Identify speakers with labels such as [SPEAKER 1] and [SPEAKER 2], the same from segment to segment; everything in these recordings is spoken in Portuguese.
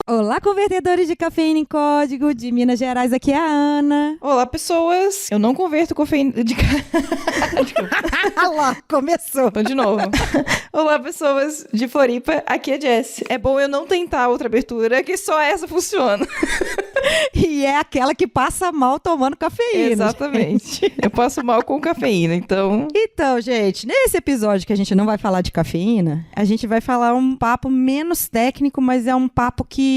[SPEAKER 1] Olá, convertedores de cafeína em código de Minas Gerais, aqui é a Ana.
[SPEAKER 2] Olá, pessoas. Eu não converto cafeína de...
[SPEAKER 1] Lá, começou.
[SPEAKER 2] Então, de novo. Olá, pessoas de Floripa, aqui é a Jess. É bom eu não tentar outra abertura, que só essa funciona.
[SPEAKER 1] E é aquela que passa mal tomando cafeína.
[SPEAKER 2] Exatamente. Eu passo mal com cafeína, então...
[SPEAKER 1] Então, gente, nesse episódio que a gente não vai falar de cafeína, a gente vai falar um papo menos técnico, mas é um papo que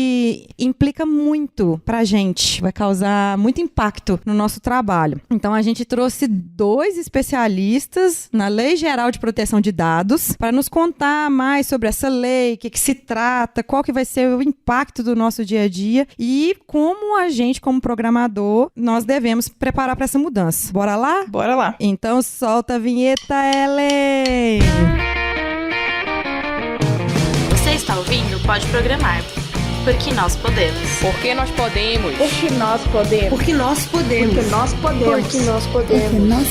[SPEAKER 1] implica muito pra gente, vai causar muito impacto no nosso trabalho. Então, a gente trouxe 2 especialistas na Lei Geral de Proteção de Dados para nos contar mais sobre essa lei, o que se trata, qual que vai ser o impacto do nosso dia a dia e como a gente, como programador, nós devemos preparar para essa mudança. Bora lá?
[SPEAKER 2] Bora lá.
[SPEAKER 1] Então, solta a vinheta, Ellen!
[SPEAKER 3] Você está ouvindo Pode Programar. Porque nós podemos.
[SPEAKER 4] Porque nós podemos.
[SPEAKER 5] Porque nós podemos.
[SPEAKER 6] Porque nós podemos.
[SPEAKER 5] Porque nós podemos.
[SPEAKER 6] Porque nós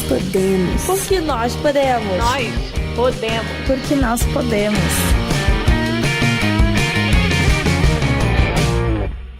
[SPEAKER 6] podemos.
[SPEAKER 5] Porque nós podemos.
[SPEAKER 4] Nós podemos.
[SPEAKER 5] Porque nós podemos.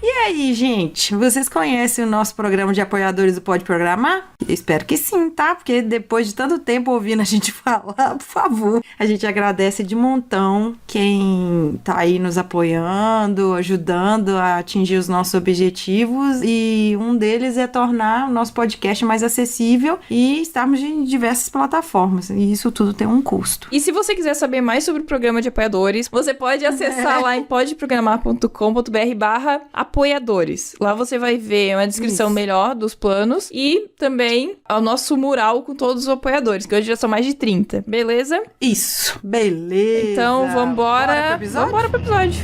[SPEAKER 1] E aí, gente? Vocês conhecem o nosso programa de apoiadores do Pode Programar? Eu espero que sim, tá? Porque depois de tanto tempo ouvindo a gente falar, por favor, a gente agradece de montão quem tá aí nos apoiando, ajudando a atingir os nossos objetivos, e um deles é tornar o nosso podcast mais acessível e estarmos em diversas plataformas, e isso tudo tem um custo.
[SPEAKER 2] E se você quiser saber mais sobre o programa de apoiadores, você pode acessar lá em podeprogramar.com.br/apoiadores. Lá você vai ver uma descrição melhor dos planos e também o nosso mural com todos os apoiadores, que hoje já são mais de 30, beleza?
[SPEAKER 1] Isso, beleza!
[SPEAKER 2] Então, vambora pro episódio.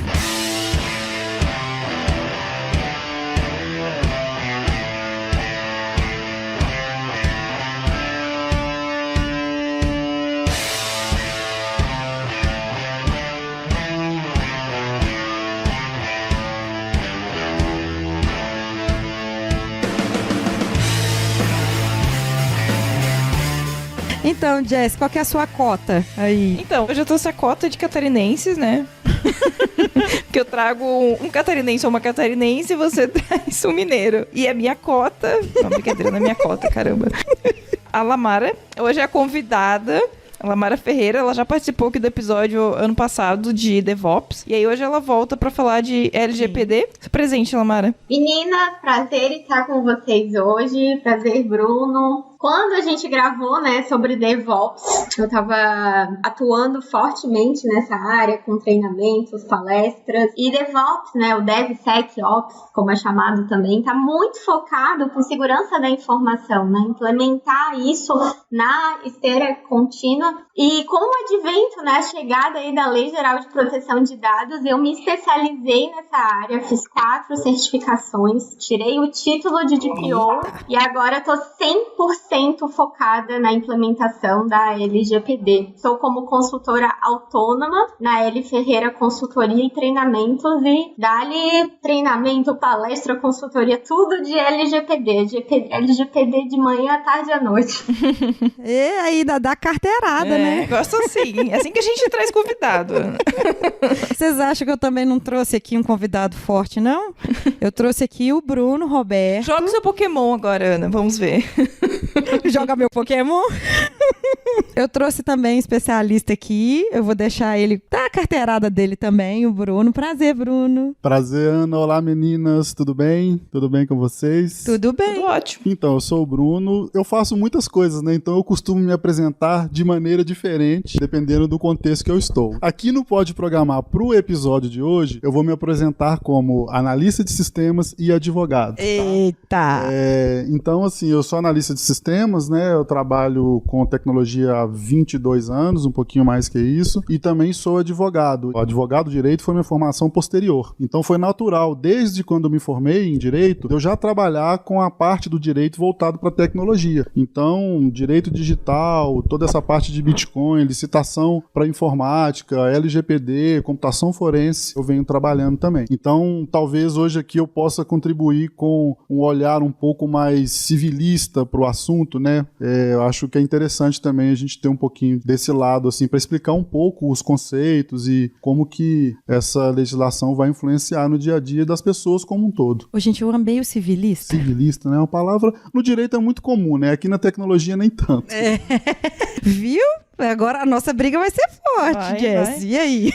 [SPEAKER 1] Então, Jess, qual que é a sua cota aí?
[SPEAKER 2] Então, eu já trouxe a cota de catarinenses, né? Porque eu trago um catarinense ou uma catarinense e você traz um mineiro. E a minha cota... Não, brincadeira, não é minha cota, caramba. A Lamara, hoje é a convidada... A Lamara Ferreira, ela já participou aqui do episódio ano passado de DevOps. E aí hoje ela volta pra falar de LGPD. Se presente, Lamara.
[SPEAKER 7] Meninas, prazer estar com vocês hoje. Prazer, Bruno. Quando a gente gravou, né, sobre DevOps, eu tava atuando fortemente nessa área, com treinamentos, palestras. E DevOps, né, o DevSecOps, como é chamado também, tá muito focado com segurança da informação, né? Implementar isso na esteira contínua. E com o advento, né, a chegada aí da Lei Geral de Proteção de Dados, eu me especializei nessa área, fiz 4 certificações, tirei o título de DPO e agora tô 100% focada na implementação da LGPD. Sou como consultora autônoma na L Ferreira Consultoria e Treinamentos e dali treinamento, palestra, consultoria, tudo de LGPD. LGPD de manhã, à tarde e à noite.
[SPEAKER 1] E aí, dá carteirada, né?
[SPEAKER 2] Gosto assim. É assim que a gente traz convidado.
[SPEAKER 1] Vocês acham que eu também não trouxe aqui um convidado forte, não? Eu trouxe aqui o Bruno Roberto.
[SPEAKER 2] Joga o seu Pokémon agora, Ana. Vamos ver.
[SPEAKER 1] Joga meu Pokémon. Eu trouxe também um especialista aqui. Eu vou deixar ele dar a carteirada dele também, o Bruno. Prazer, Bruno.
[SPEAKER 8] Prazer, Ana. Olá, meninas. Tudo bem? Tudo bem com vocês?
[SPEAKER 1] Tudo bem.
[SPEAKER 2] Tudo ótimo.
[SPEAKER 8] Então, eu sou o Bruno. Eu faço muitas coisas, né? Então, eu costumo me apresentar de maneira diferente, dependendo do contexto que eu estou. Aqui no Pode Programar, pro episódio de hoje, eu vou me apresentar como analista de sistemas e advogado.
[SPEAKER 1] Eita!
[SPEAKER 8] Então, assim, eu sou analista de sistemas, né? Eu trabalho com tecnologia há 22 anos, um pouquinho mais que isso, e também sou advogado. O advogado de direito foi minha formação posterior. Então foi natural, desde quando eu me formei em direito, eu já trabalhar com a parte do direito voltado para tecnologia. Então, direito digital, toda essa parte de Bitcoin, licitação para informática, LGPD, computação forense, eu venho trabalhando também. Então, talvez hoje aqui eu possa contribuir com um olhar um pouco mais civilista para o assunto, né? Eu acho que é interessante também a gente ter um pouquinho desse lado, assim, para explicar um pouco os conceitos e como que essa legislação vai influenciar no dia a dia das pessoas como um todo.
[SPEAKER 1] Ô, gente, eu amei o civilista.
[SPEAKER 8] Civilista, né? É uma palavra no direito é muito comum, né? Aqui na tecnologia nem tanto.
[SPEAKER 1] Viu? Agora a nossa briga vai ser forte,
[SPEAKER 2] Vai,
[SPEAKER 1] Jess.
[SPEAKER 2] vai.
[SPEAKER 1] E aí?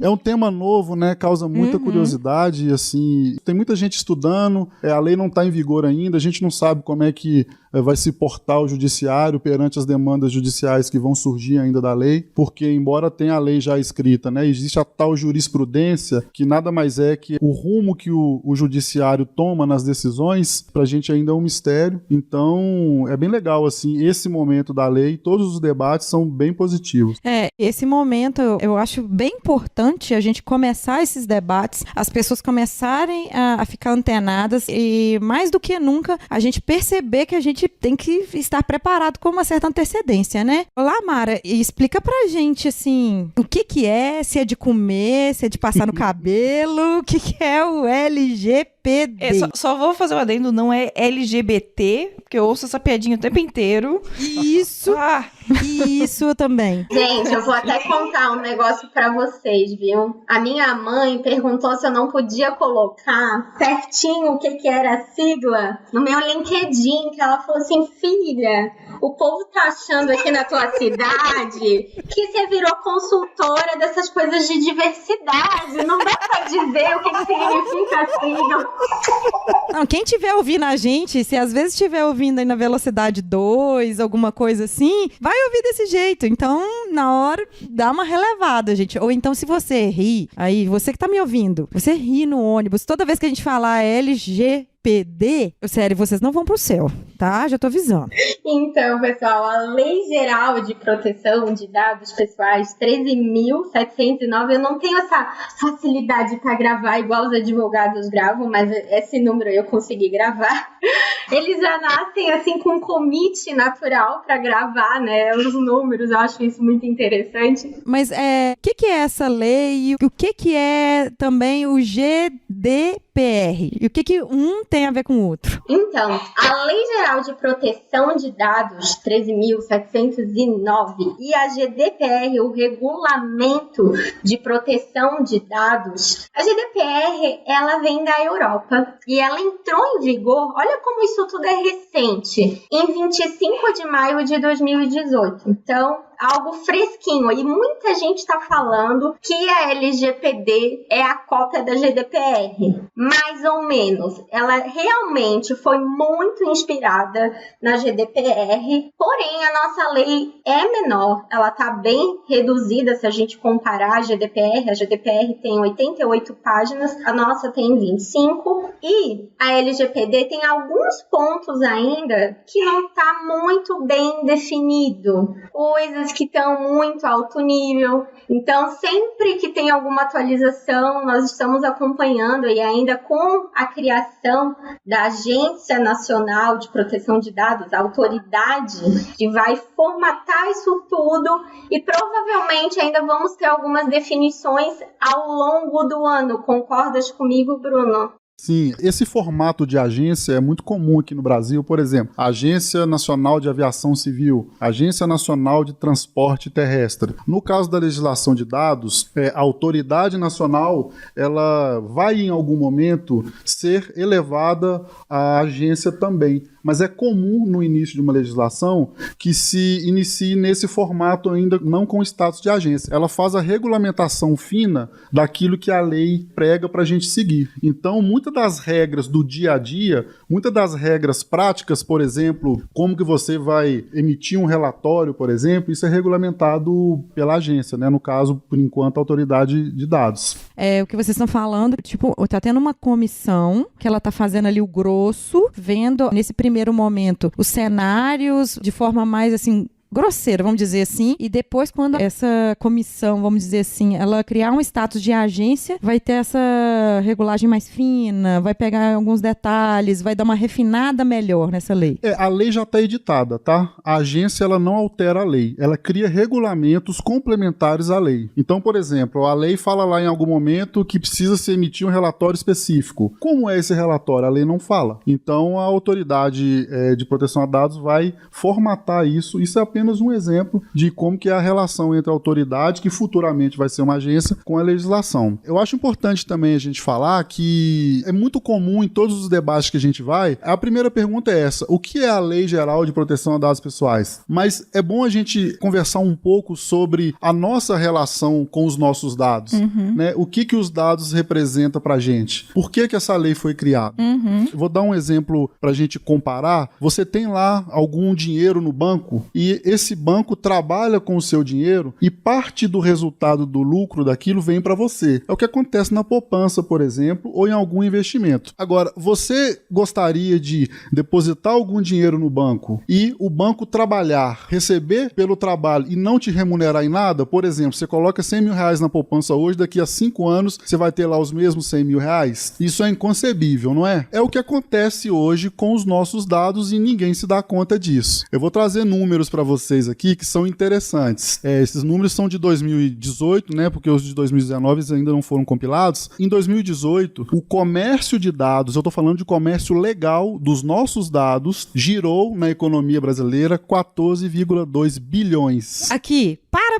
[SPEAKER 8] É um tema novo, né? Causa muita curiosidade, assim, tem muita gente estudando, a lei não está em vigor ainda, a gente não sabe como é que vai se portar o judiciário perante as demandas judiciais que vão surgir ainda da lei, porque embora tenha a lei já escrita, né, existe a tal jurisprudência, que nada mais é que o rumo que o judiciário toma nas decisões, pra gente ainda é um mistério. Então, é bem legal, assim, esse momento da lei, todos os debates são bem positivos.
[SPEAKER 1] Esse momento eu acho bem importante a gente começar esses debates, as pessoas começarem a ficar antenadas e, mais do que nunca, a gente perceber que a gente tem que estar preparado com uma certa antecedência, né? Olá, Mara, explica pra gente, assim, o que é, se é de comer, se é de passar no cabelo, o que é o LGPD?
[SPEAKER 2] Só vou fazer um adendo, não é LGBT, porque eu ouço essa piadinha o tempo inteiro.
[SPEAKER 1] Isso, isso também.
[SPEAKER 7] Gente, eu vou até contar um negócio pra vocês, viu? A minha mãe perguntou se eu não podia colocar certinho o que era a sigla no meu LinkedIn, que ela falou assim, filha, o povo tá achando aqui na tua cidade que você virou consultora dessas coisas de diversidade, não dá pra dizer o que significa a sigla.
[SPEAKER 1] Não, quem estiver ouvindo a gente, se às vezes estiver ouvindo aí na velocidade 2, alguma coisa assim, vai ouvir desse jeito. Então, na hora, dá uma relevada, gente. Ou então, se você ri, aí, você que tá me ouvindo, você ri no ônibus, toda vez que a gente falar LGPD, sério, vocês não vão pro céu, tá? Já tô avisando.
[SPEAKER 7] Então, pessoal, a Lei Geral de Proteção de Dados Pessoais 13.709, eu não tenho essa facilidade para gravar igual os advogados gravam, mas esse número eu consegui gravar. Eles já nascem assim com um commit natural para gravar, né, os números, eu acho isso muito interessante.
[SPEAKER 1] Mas o que é essa lei e o que é também o GDPR? E o que um tem a ver com o outro?
[SPEAKER 7] Então, a Lei Geral de Proteção de Dados 13.709 e a GDPR, o Regulamento de Proteção de Dados, a GDPR, ela vem da Europa e ela entrou em vigor, olha como isso tudo é recente, em 25 de maio de 2018. Então, algo fresquinho. E muita gente está falando que a LGPD é a cópia da GDPR. Mais ou menos. Ela realmente foi muito inspirada na GDPR, porém a nossa lei é menor. Ela está bem reduzida se a gente comparar a GDPR. A GDPR tem 88 páginas, a nossa tem 25. E a LGPD tem alguns pontos ainda que não está muito bem definido. Coisas que estão muito alto nível. Então, sempre que tem alguma atualização, nós estamos acompanhando e ainda com a criação da Agência Nacional de Proteção de Dados, a autoridade que vai formatar isso tudo e provavelmente ainda vamos ter algumas definições ao longo do ano. Concordas comigo, Bruno?
[SPEAKER 8] Sim, esse formato de agência é muito comum aqui no Brasil, por exemplo, Agência Nacional de Aviação Civil, Agência Nacional de Transporte Terrestre. No caso da legislação de dados, a autoridade nacional, ela vai em algum momento ser elevada à agência também. Mas é comum no início de uma legislação que se inicie nesse formato ainda não com status de agência. Ela faz a regulamentação fina daquilo que a lei prega para a gente seguir. Então, muitas das regras do dia a dia, muitas das regras práticas, por exemplo, como que você vai emitir um relatório, por exemplo, isso é regulamentado pela agência, né? No caso, por enquanto, a autoridade de dados.
[SPEAKER 1] O que vocês estão falando, tipo, tá tendo uma comissão que ela tá fazendo ali o grosso, vendo nesse primeiro momento os cenários de forma mais assim grosseira, vamos dizer assim, e depois quando essa comissão, vamos dizer assim, ela criar um status de agência, vai ter essa regulagem mais fina, vai pegar alguns detalhes, vai dar uma refinada melhor nessa lei.
[SPEAKER 8] A lei já está editada, tá? A agência, ela não altera a lei, ela cria regulamentos complementares à lei. Então, por exemplo, a lei fala lá em algum momento que precisa se emitir um relatório específico. Como é esse relatório? A lei não fala. Então, a autoridade de proteção a dados vai formatar isso é apenas apenas um exemplo de como que é a relação entre a autoridade, que futuramente vai ser uma agência, com a legislação. Eu acho importante também a gente falar que é muito comum em todos os debates que a gente vai, a primeira pergunta é essa: o que é a Lei Geral de Proteção a Dados Pessoais? Mas é bom a gente conversar um pouco sobre a nossa relação com os nossos dados, né? O que os dados representam pra gente? Por que essa lei foi criada? Vou dar um exemplo pra gente comparar. Você tem lá algum dinheiro no banco e esse banco trabalha com o seu dinheiro e parte do resultado do lucro daquilo vem pra você. É o que acontece na poupança, por exemplo, ou em algum investimento. Agora, você gostaria de depositar algum dinheiro no banco e o banco trabalhar, receber pelo trabalho e não te remunerar em nada? Por exemplo, você coloca 100 mil reais na poupança hoje, daqui a 5 anos você vai ter lá os mesmos 100 mil reais? Isso é inconcebível, não é? É o que acontece hoje com os nossos dados e ninguém se dá conta disso. Eu vou trazer números para vocês aqui que são interessantes. Esses números são de 2018, né? Porque os de 2019 ainda não foram compilados. Em 2018, o comércio de dados, eu estou falando de comércio legal dos nossos dados, girou na economia brasileira 14,2 bilhões.
[SPEAKER 1] Aqui, para.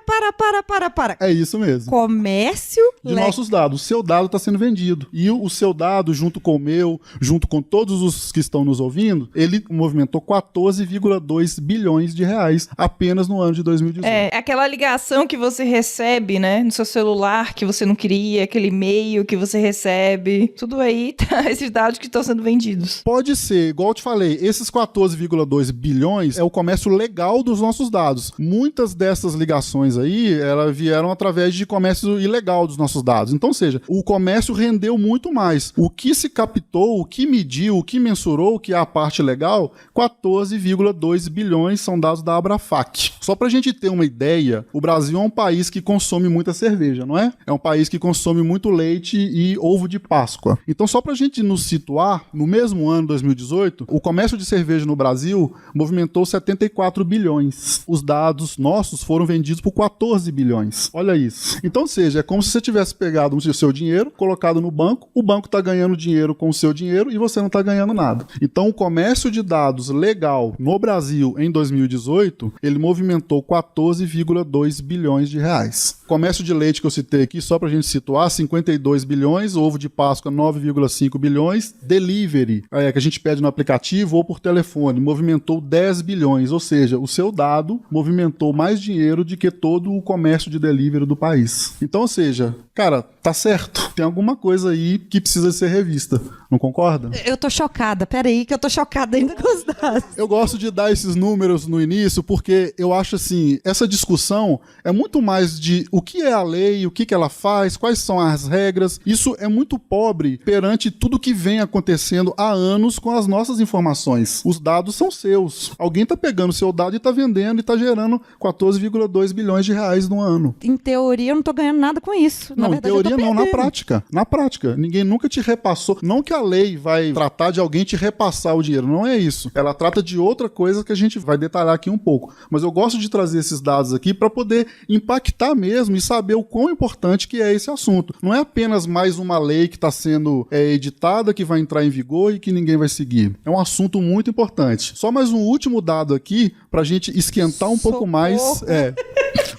[SPEAKER 8] É isso mesmo.
[SPEAKER 1] Comércio
[SPEAKER 8] de nossos dados. O seu dado está sendo vendido. E o seu dado, junto com o meu, junto com todos os que estão nos ouvindo, ele movimentou 14,2 bilhões de reais apenas no ano de 2018.
[SPEAKER 2] É aquela ligação que você recebe, né, no seu celular, que você não queria, aquele e-mail que você recebe, tudo aí tá esses dados que estão sendo vendidos.
[SPEAKER 8] Pode ser, igual eu te falei, esses 14,2 bilhões é o comércio legal dos nossos dados. Muitas dessas ligações aí, elas vieram através de comércio ilegal dos nossos dados. Então, ou seja, o comércio rendeu muito mais. O que se captou, o que mediu, o que mensurou, que é a parte legal, 14,2 bilhões são dados da Abrafac. Só pra gente ter uma ideia, o Brasil é um país que consome muita cerveja, não é? É um país que consome muito leite e ovo de Páscoa. Então, só pra gente nos situar, no mesmo ano, 2018, o comércio de cerveja no Brasil movimentou 74 bilhões. Os dados nossos foram vendidos por 14 bilhões. Olha isso. Então, ou seja, é como se você tivesse pegado o seu dinheiro, colocado no banco, o banco está ganhando dinheiro com o seu dinheiro e você não está ganhando nada. Então, o comércio de dados legal no Brasil em 2018, ele movimentou 14,2 bilhões de reais. O comércio de leite que eu citei aqui, só para a gente situar, 52 bilhões, ovo de Páscoa 9,5 bilhões, delivery, que a gente pede no aplicativo ou por telefone, movimentou 10 bilhões, ou seja, o seu dado movimentou mais dinheiro do que todo o comércio de delivery do país. Então, ou seja, cara, tá certo. Tem alguma coisa aí que precisa ser revista. Não concorda?
[SPEAKER 1] Eu tô chocada. Peraí, que eu tô chocada ainda com os dados.
[SPEAKER 8] Eu gosto de dar esses números no início porque eu acho assim, essa discussão é muito mais de o que é a lei, o que ela faz, quais são as regras. Isso é muito pobre perante tudo que vem acontecendo há anos com as nossas informações. Os dados são seus. Alguém tá pegando seu dado e tá vendendo e tá gerando 14,2 bilhões de reais no ano.
[SPEAKER 1] Em teoria, eu não tô ganhando nada com isso.
[SPEAKER 8] Não, em teoria não, na prática. Na prática. Ninguém nunca te repassou. Não que a lei vai tratar de alguém te repassar o dinheiro. Não é isso. Ela trata de outra coisa que a gente vai detalhar aqui um pouco. Mas eu gosto de trazer esses dados aqui para poder impactar mesmo e saber o quão importante que é esse assunto. Não é apenas mais uma lei que está sendo editada, que vai entrar em vigor e que ninguém vai seguir. É um assunto muito importante. Só mais um último dado aqui pra gente esquentar um pouco mais.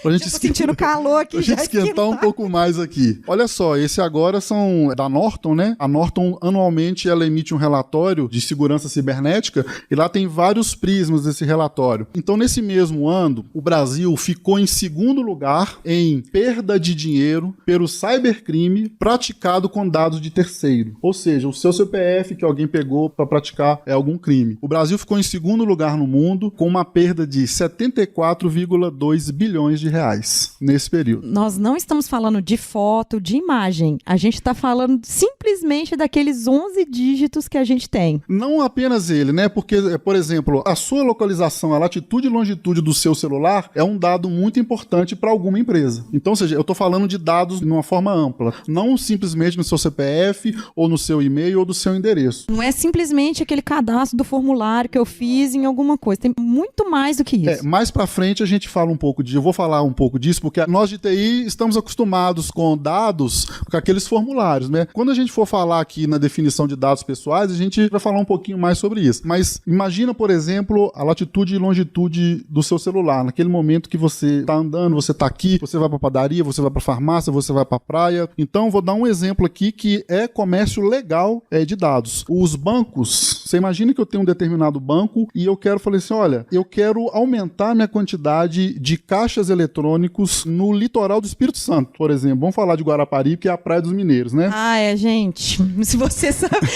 [SPEAKER 8] Pra gente
[SPEAKER 1] sentindo calor aqui.
[SPEAKER 8] Pra gente esquentar um pouco mais aqui. Olha só, esse agora são da Norton, né? A Norton, anualmente, ela emite um relatório de segurança cibernética e lá tem vários prismas desse relatório. Então, nesse mesmo ano, o Brasil ficou em segundo lugar em perda de dinheiro pelo cybercrime praticado com dados de terceiro. Ou seja, o seu CPF que alguém pegou para praticar algum crime. O Brasil ficou em segundo lugar no mundo com uma perda de 74,2 bilhões de reais nesse período.
[SPEAKER 1] Nós não estamos falando de foto, de imagem. A gente está falando simplesmente daqueles 11 dígitos que a gente tem.
[SPEAKER 8] Não apenas ele, né? Porque, por exemplo, a sua localização, a latitude e longitude do seu celular é um dado muito importante para alguma empresa. Então, ou seja, eu estou falando de dados de uma forma ampla. Não simplesmente no seu CPF, ou no seu e-mail, ou do seu endereço.
[SPEAKER 1] Não é simplesmente aquele cadastro do formulário que eu fiz em alguma coisa. Tem muito mais do que isso.
[SPEAKER 8] Mais para frente a gente fala um pouco de... Eu vou falar um pouco disso, porque nós de TI estamos acostumados com dados, com aqueles formulários, né? Quando a gente for falar aqui na definição de dados pessoais, a gente vai falar um pouquinho mais sobre isso. Mas imagina, por exemplo, a latitude e longitude do seu celular. Naquele momento que você está andando, você está aqui, você vai para a padaria, você vai para a farmácia, você vai para a praia. Então, vou dar um exemplo aqui que é comércio legal de dados. Os bancos, você imagina que eu tenho um determinado banco e eu quero falar assim, olha, eu quero aumentar minha quantidade de caixas eletrônicos no litoral do Espírito Santo, por exemplo. Vamos falar de Guarapari, que é a praia dos mineiros, né?
[SPEAKER 1] Gente. Se você sabe...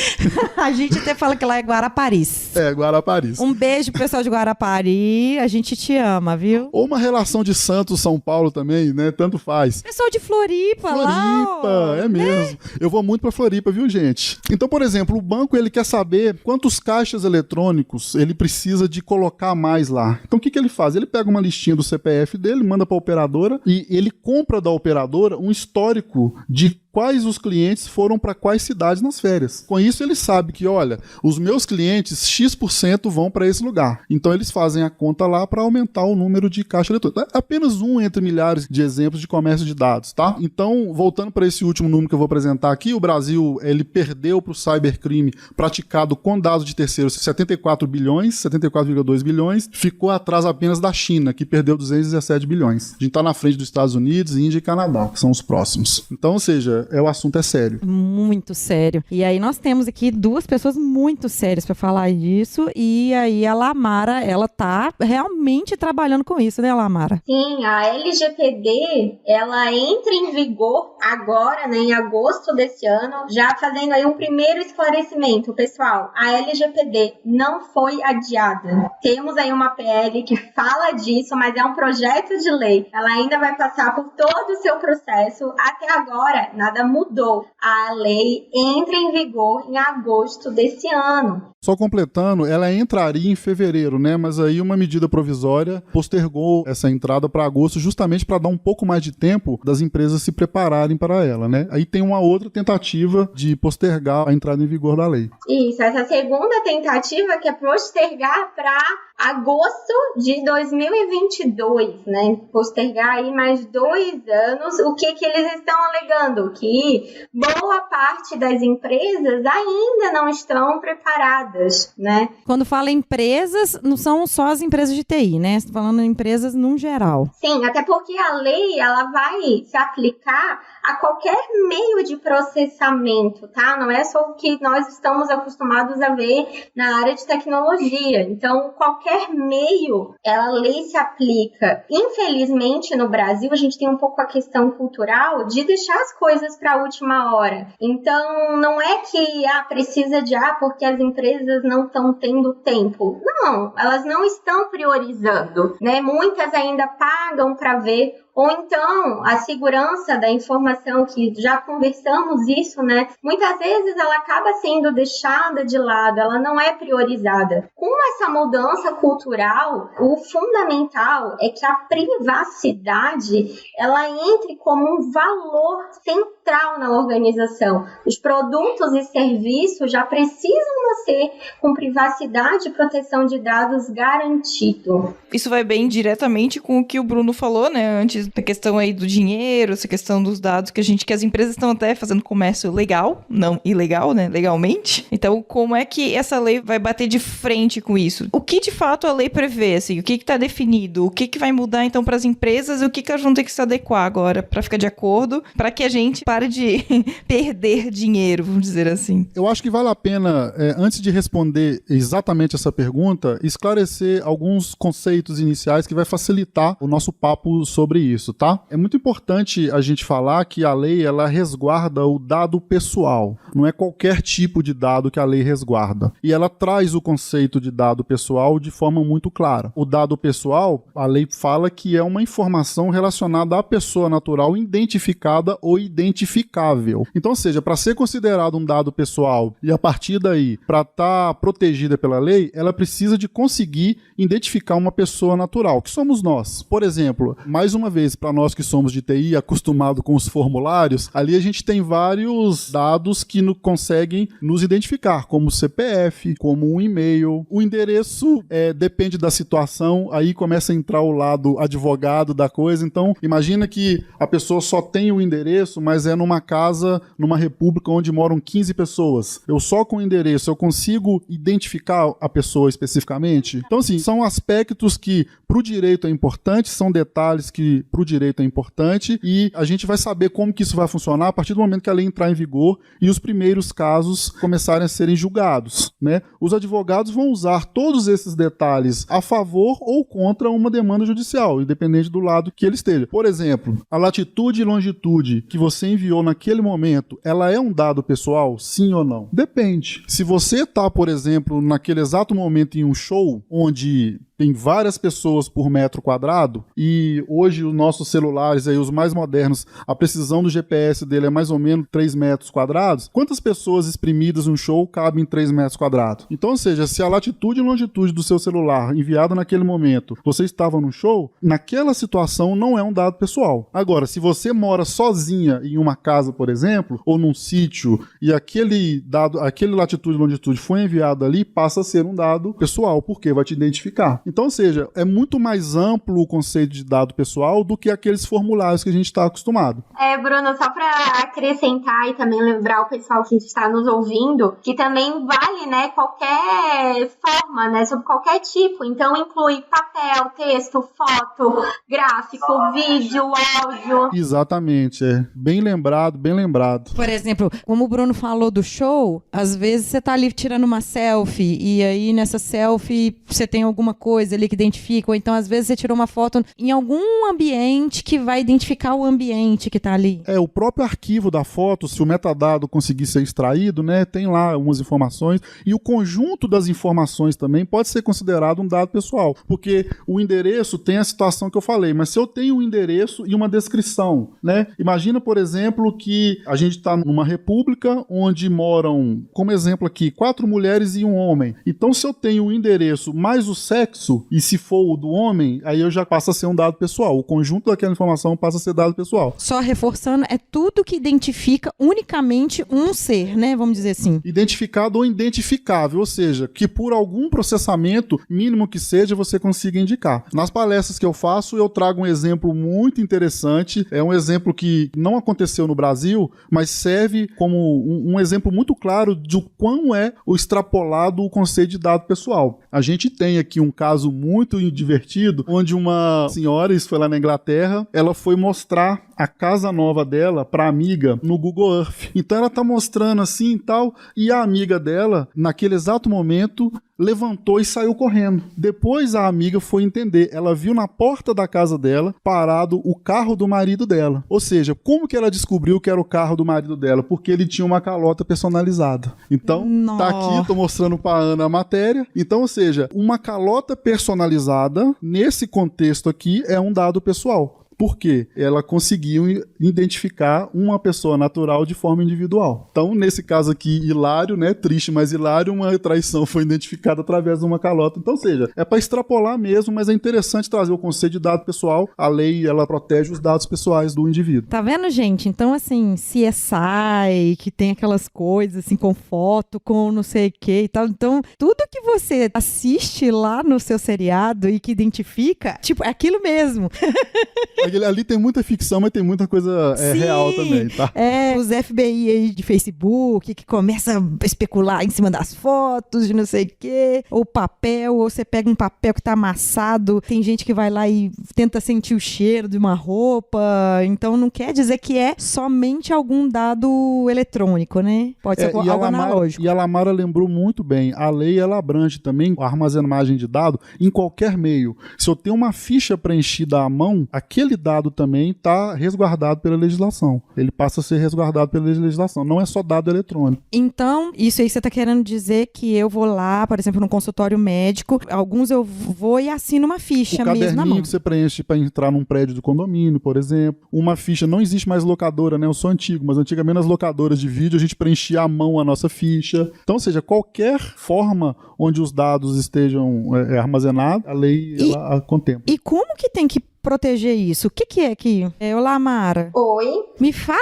[SPEAKER 1] a gente até fala que lá é Guaraparis.
[SPEAKER 8] Guarapari.
[SPEAKER 1] Um beijo pro pessoal de Guarapari. A gente te ama, viu?
[SPEAKER 8] Ou uma relação de Santos, São Paulo também, né? Tanto faz.
[SPEAKER 1] Pessoal de Floripa lá, ó.
[SPEAKER 8] É mesmo. Eu vou muito pra Floripa, viu, gente? Então, por exemplo, o banco, ele quer saber quantos caixas eletrônicos ele precisa de colocar mais lá. Então, o que ele faz? Ele pega uma listinha do CPF dele, manda pra operadora e ele compra da operadora um histórico de quais os clientes foram para quais cidades nas férias. Com isso, ele sabe que, olha, os meus clientes, X% vão para esse lugar. Então, eles fazem a conta lá para aumentar o número de caixa eletrônica. É apenas um entre milhares de exemplos de comércio de dados, tá? Então, voltando para esse último número que eu vou apresentar aqui, o Brasil, ele perdeu para o cybercrime praticado com dados de terceiros 74 bilhões, 74,2 bilhões, ficou atrás apenas da China, que perdeu 217 bilhões. A gente está na frente dos Estados Unidos, Índia e Canadá, que são os próximos. Então, ou seja, o assunto é sério.
[SPEAKER 1] Muito sério. E aí nós temos aqui duas pessoas muito sérias para falar disso, e aí a Lamara, ela tá realmente trabalhando com isso, né, Lamara?
[SPEAKER 7] Sim, a LGPD, ela entra em vigor agora, né, em agosto desse ano, já fazendo aí um primeiro esclarecimento, pessoal. A LGPD não foi adiada. Temos aí uma PL que fala disso, mas é um projeto de lei. Ela ainda vai passar por todo o seu processo. Até agora, nada mudou. A lei entra em vigor em agosto desse ano.
[SPEAKER 8] Só completando, ela entraria em fevereiro, né? Mas aí uma medida provisória postergou essa entrada para agosto justamente para dar um pouco mais de tempo das empresas se prepararem para ela, né? Aí tem uma outra tentativa de postergar a entrada em vigor da lei.
[SPEAKER 7] Isso, essa segunda tentativa que é postergar para agosto de 2022, né? Postergar aí mais 2 anos. O que eles estão alegando? Que boa parte das empresas ainda não estão preparadas, né?
[SPEAKER 1] Quando fala empresas, não são só as empresas de TI, né? Você tá falando em empresas num geral.
[SPEAKER 7] Sim, até porque a lei, ela vai se aplicar a qualquer meio de processamento, tá? Não é só o que nós estamos acostumados a ver na área de tecnologia. Então, qualquer meio, a lei se aplica. Infelizmente, no Brasil, a gente tem um pouco a questão cultural de deixar as coisas para a última hora. Então, não é que precisa de porque as empresas não estão tendo tempo. Não, elas não estão priorizando, né? Muitas ainda pagam para ver. Ou então, a segurança da informação, que já conversamos isso, né? Muitas vezes ela acaba sendo deixada de lado, ela não é priorizada. Com essa mudança cultural, o fundamental é que a privacidade, ela entre como um valor central na organização. Os produtos e serviços já precisam nascer com privacidade e proteção de dados garantido.
[SPEAKER 2] Isso vai bem diretamente com o que o Bruno falou, né? Antes da questão aí do dinheiro, essa questão dos dados, que as empresas estão até fazendo comércio legal, não ilegal, né? Legalmente. Então, como é que essa lei vai bater de frente com isso? O que de fato a lei prevê, assim? O que está definido? O que vai mudar então para as empresas? E o que elas vão ter que se adequar agora para ficar de acordo, para que a gente pare de perder dinheiro, vamos dizer assim?
[SPEAKER 8] Eu acho que vale a pena, antes de responder exatamente essa pergunta, esclarecer alguns conceitos iniciais que vai facilitar o nosso papo sobre isso, tá? É muito importante a gente falar que a lei, ela resguarda o dado pessoal. Não é qualquer tipo de dado que a lei resguarda. E ela traz o conceito de dado pessoal de forma muito clara. O dado pessoal, a lei fala que é uma informação relacionada à pessoa natural identificada ou identificada identificável. Então, ou seja, para ser considerado um dado pessoal e a partir daí, para estar protegida pela lei, ela precisa de conseguir identificar uma pessoa natural, que somos nós. Por exemplo, mais uma vez, para nós que somos de TI, acostumado com os formulários, ali a gente tem vários dados que conseguem nos identificar, como o CPF, como um e-mail. O endereço depende da situação, aí começa a entrar o lado advogado da coisa. Então, imagina que a pessoa só tem o endereço, mas é numa casa, numa república onde moram 15 pessoas. Eu só com o endereço, eu consigo identificar a pessoa especificamente? Então, assim, são aspectos que para o direito é importante, são detalhes que para o direito é importante e a gente vai saber como que isso vai funcionar a partir do momento que a lei entrar em vigor e os primeiros casos começarem a serem julgados, né? Os advogados vão usar todos esses detalhes a favor ou contra uma demanda judicial, independente do lado que ele esteja. Por exemplo, a latitude e longitude que você enviou naquele momento, ela é um dado pessoal, sim ou não? Depende. Se você está, por exemplo, naquele exato momento em um show, onde tem várias pessoas por metro quadrado e hoje os nossos celulares, aí, os mais modernos, a precisão do GPS dele é mais ou menos 3 metros quadrados. Quantas pessoas exprimidas no show cabem em 3 metros quadrados? Então, ou seja, se a latitude e longitude do seu celular enviado naquele momento, você estava no show, naquela situação não é um dado pessoal. Agora, se você mora sozinha em uma casa, por exemplo, ou num sítio, e aquele latitude e longitude foi enviado ali, passa a ser um dado pessoal, porque vai te identificar. Então, ou seja, é muito mais amplo o conceito de dado pessoal do que aqueles formulários que a gente está acostumado.
[SPEAKER 7] Bruno, só para acrescentar e também lembrar o pessoal que está nos ouvindo, que também vale, né, qualquer forma, né, sobre qualquer tipo. Então, inclui papel, texto, foto, gráfico, vídeo, áudio.
[SPEAKER 8] Exatamente, bem lembrado, bem lembrado.
[SPEAKER 1] Por exemplo, como o Bruno falou do show, às vezes você tá ali tirando uma selfie e aí nessa selfie você tem alguma coisa ali que identifica, ou então às vezes você tirou uma foto em algum ambiente que vai identificar o ambiente que tá ali.
[SPEAKER 8] O próprio arquivo da foto, se o metadado conseguir ser extraído, né, tem lá algumas informações e o conjunto das informações também pode ser considerado um dado pessoal, porque o endereço tem a situação que eu falei, mas se eu tenho um endereço e uma descrição, né, imagina, por exemplo, que a gente está numa república onde moram, como exemplo aqui, 4 mulheres e um homem. Então, se eu tenho o endereço mais o sexo, e se for o do homem, aí eu já passo a ser um dado pessoal. O conjunto daquela informação passa a ser dado pessoal.
[SPEAKER 1] Só reforçando, é tudo que identifica unicamente um ser, né? Vamos dizer assim.
[SPEAKER 8] Identificado ou identificável, ou seja, que por algum processamento, mínimo que seja, você consiga indicar. Nas palestras que eu faço, eu trago um exemplo muito interessante. É um exemplo que não aconteceu no Brasil, mas serve como um exemplo muito claro de quão é o extrapolado o conceito de dado pessoal. A gente tem aqui um caso muito divertido, onde uma senhora, isso foi lá na Inglaterra, ela foi mostrar a casa nova dela pra amiga no Google Earth. Então ela tá mostrando assim e tal, e a amiga dela, naquele exato momento, levantou e saiu correndo. Depois a amiga foi entender, ela viu na porta da casa dela parado o carro do marido dela. Ou seja, como que ela descobriu que era o carro do marido dela? Porque ele tinha uma calota personalizada. Então, tá aqui, tô mostrando pra Ana a matéria. Então, ou seja, uma calota personalizada, nesse contexto aqui, é um dado pessoal. Por quê? Ela conseguiu identificar uma pessoa natural de forma individual. Então, nesse caso aqui, hilário, né? Triste, mas hilário, uma traição foi identificada através de uma calota. Então, ou seja, é para extrapolar mesmo, mas é interessante trazer o conceito de dado pessoal. A lei, ela protege os dados pessoais do indivíduo.
[SPEAKER 1] Tá vendo, gente? Então, assim, CSI, que tem aquelas coisas, assim, com foto, com não sei o que e tal. Então, tudo que você assiste lá no seu seriado e que identifica, tipo, é aquilo mesmo.
[SPEAKER 8] Ali tem muita ficção, mas tem muita coisa real também, tá?
[SPEAKER 1] Os FBI aí de Facebook que começa a especular em cima das fotos de não sei o quê, ou papel, ou você pega um papel que tá amassado, tem gente que vai lá e tenta sentir o cheiro de uma roupa, então não quer dizer que é somente algum dado eletrônico, né? Pode ser algo analógico.
[SPEAKER 8] E a Lamara lembrou muito bem, a lei ela abrange também a armazenagem de dados em qualquer meio. Se eu tenho uma ficha preenchida à mão, aquele dado também está resguardado pela legislação. Ele passa a ser resguardado pela legislação. Não é só dado eletrônico.
[SPEAKER 1] Então, isso aí você está querendo dizer que eu vou lá, por exemplo, no consultório médico, alguns eu vou e assino uma ficha mesmo na mão.
[SPEAKER 8] Que você preenche para entrar num prédio do condomínio, por exemplo. Uma ficha, não existe mais locadora, né? Eu sou antigo, mas antigamente nas locadoras de vídeo a gente preenchia à mão a nossa ficha. Então, ou seja, qualquer forma onde os dados estejam armazenados, a lei ela contempla.
[SPEAKER 1] E como que tem que proteger isso? O que é que... Olá, Mara.
[SPEAKER 7] Oi.
[SPEAKER 1] Me fala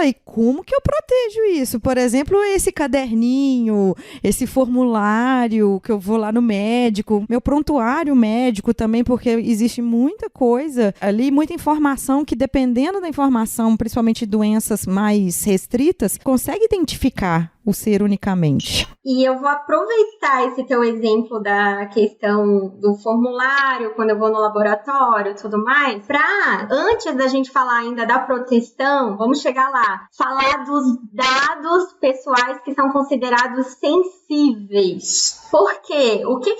[SPEAKER 1] aí, como que eu protejo isso? Por exemplo, esse caderninho, esse formulário que eu vou lá no médico, meu prontuário médico também, porque existe muita coisa ali, muita informação que, dependendo da informação, principalmente doenças mais restritas, consegue identificar o ser unicamente.
[SPEAKER 7] E eu vou aproveitar esse teu exemplo da questão do formulário, quando eu vou no laboratório e tudo mais, para, antes da gente falar ainda da proteção, vamos chegar lá, falar dos dados pessoais que são considerados sensíveis. Por quê? O que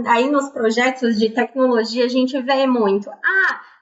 [SPEAKER 7] aí nos projetos de tecnologia a gente vê muito?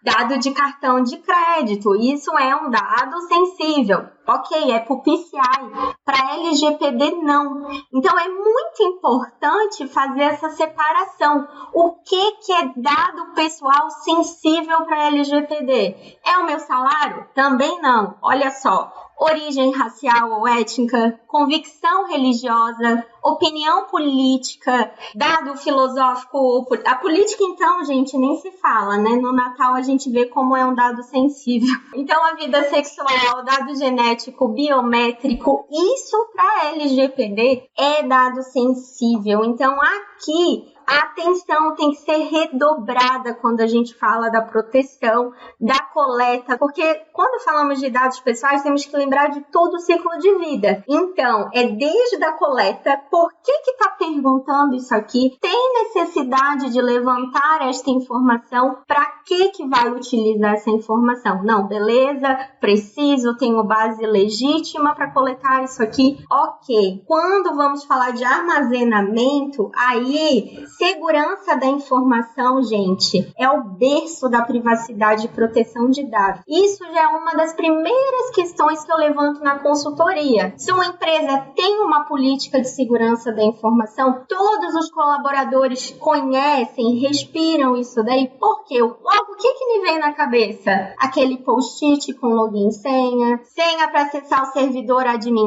[SPEAKER 7] Dado de cartão de crédito, isso é um dado sensível. Ok, é para o PCI, para LGPD não. Então é muito importante fazer essa separação. O que é dado pessoal sensível para LGPD? É o meu salário? Também não. Olha só, origem racial ou étnica, convicção religiosa, opinião política, dado filosófico. A política, então, gente, nem se fala, né? No Natal a gente vê como é um dado sensível. Então, a vida sexual, dado genético, biométrico, isso para LGPD é dado sensível. Então, aqui a atenção tem que ser redobrada quando a gente fala da proteção, da coleta, porque quando falamos de dados pessoais, temos que lembrar de todo o ciclo de vida. Então, é desde a coleta, por que está perguntando isso aqui? Tem necessidade de levantar esta informação? Para que vai utilizar essa informação? Não, beleza, preciso, tenho base legítima para coletar isso aqui? Ok. Quando vamos falar de armazenamento, aí segurança da informação, gente, é o berço da privacidade e proteção de dados. Isso já é uma das primeiras questões que eu levanto na consultoria. Se uma empresa tem uma política de segurança da informação, todos os colaboradores conhecem, respiram isso daí, porque logo o que me vem na cabeça? Aquele post-it com login e senha para acessar o servidor admin.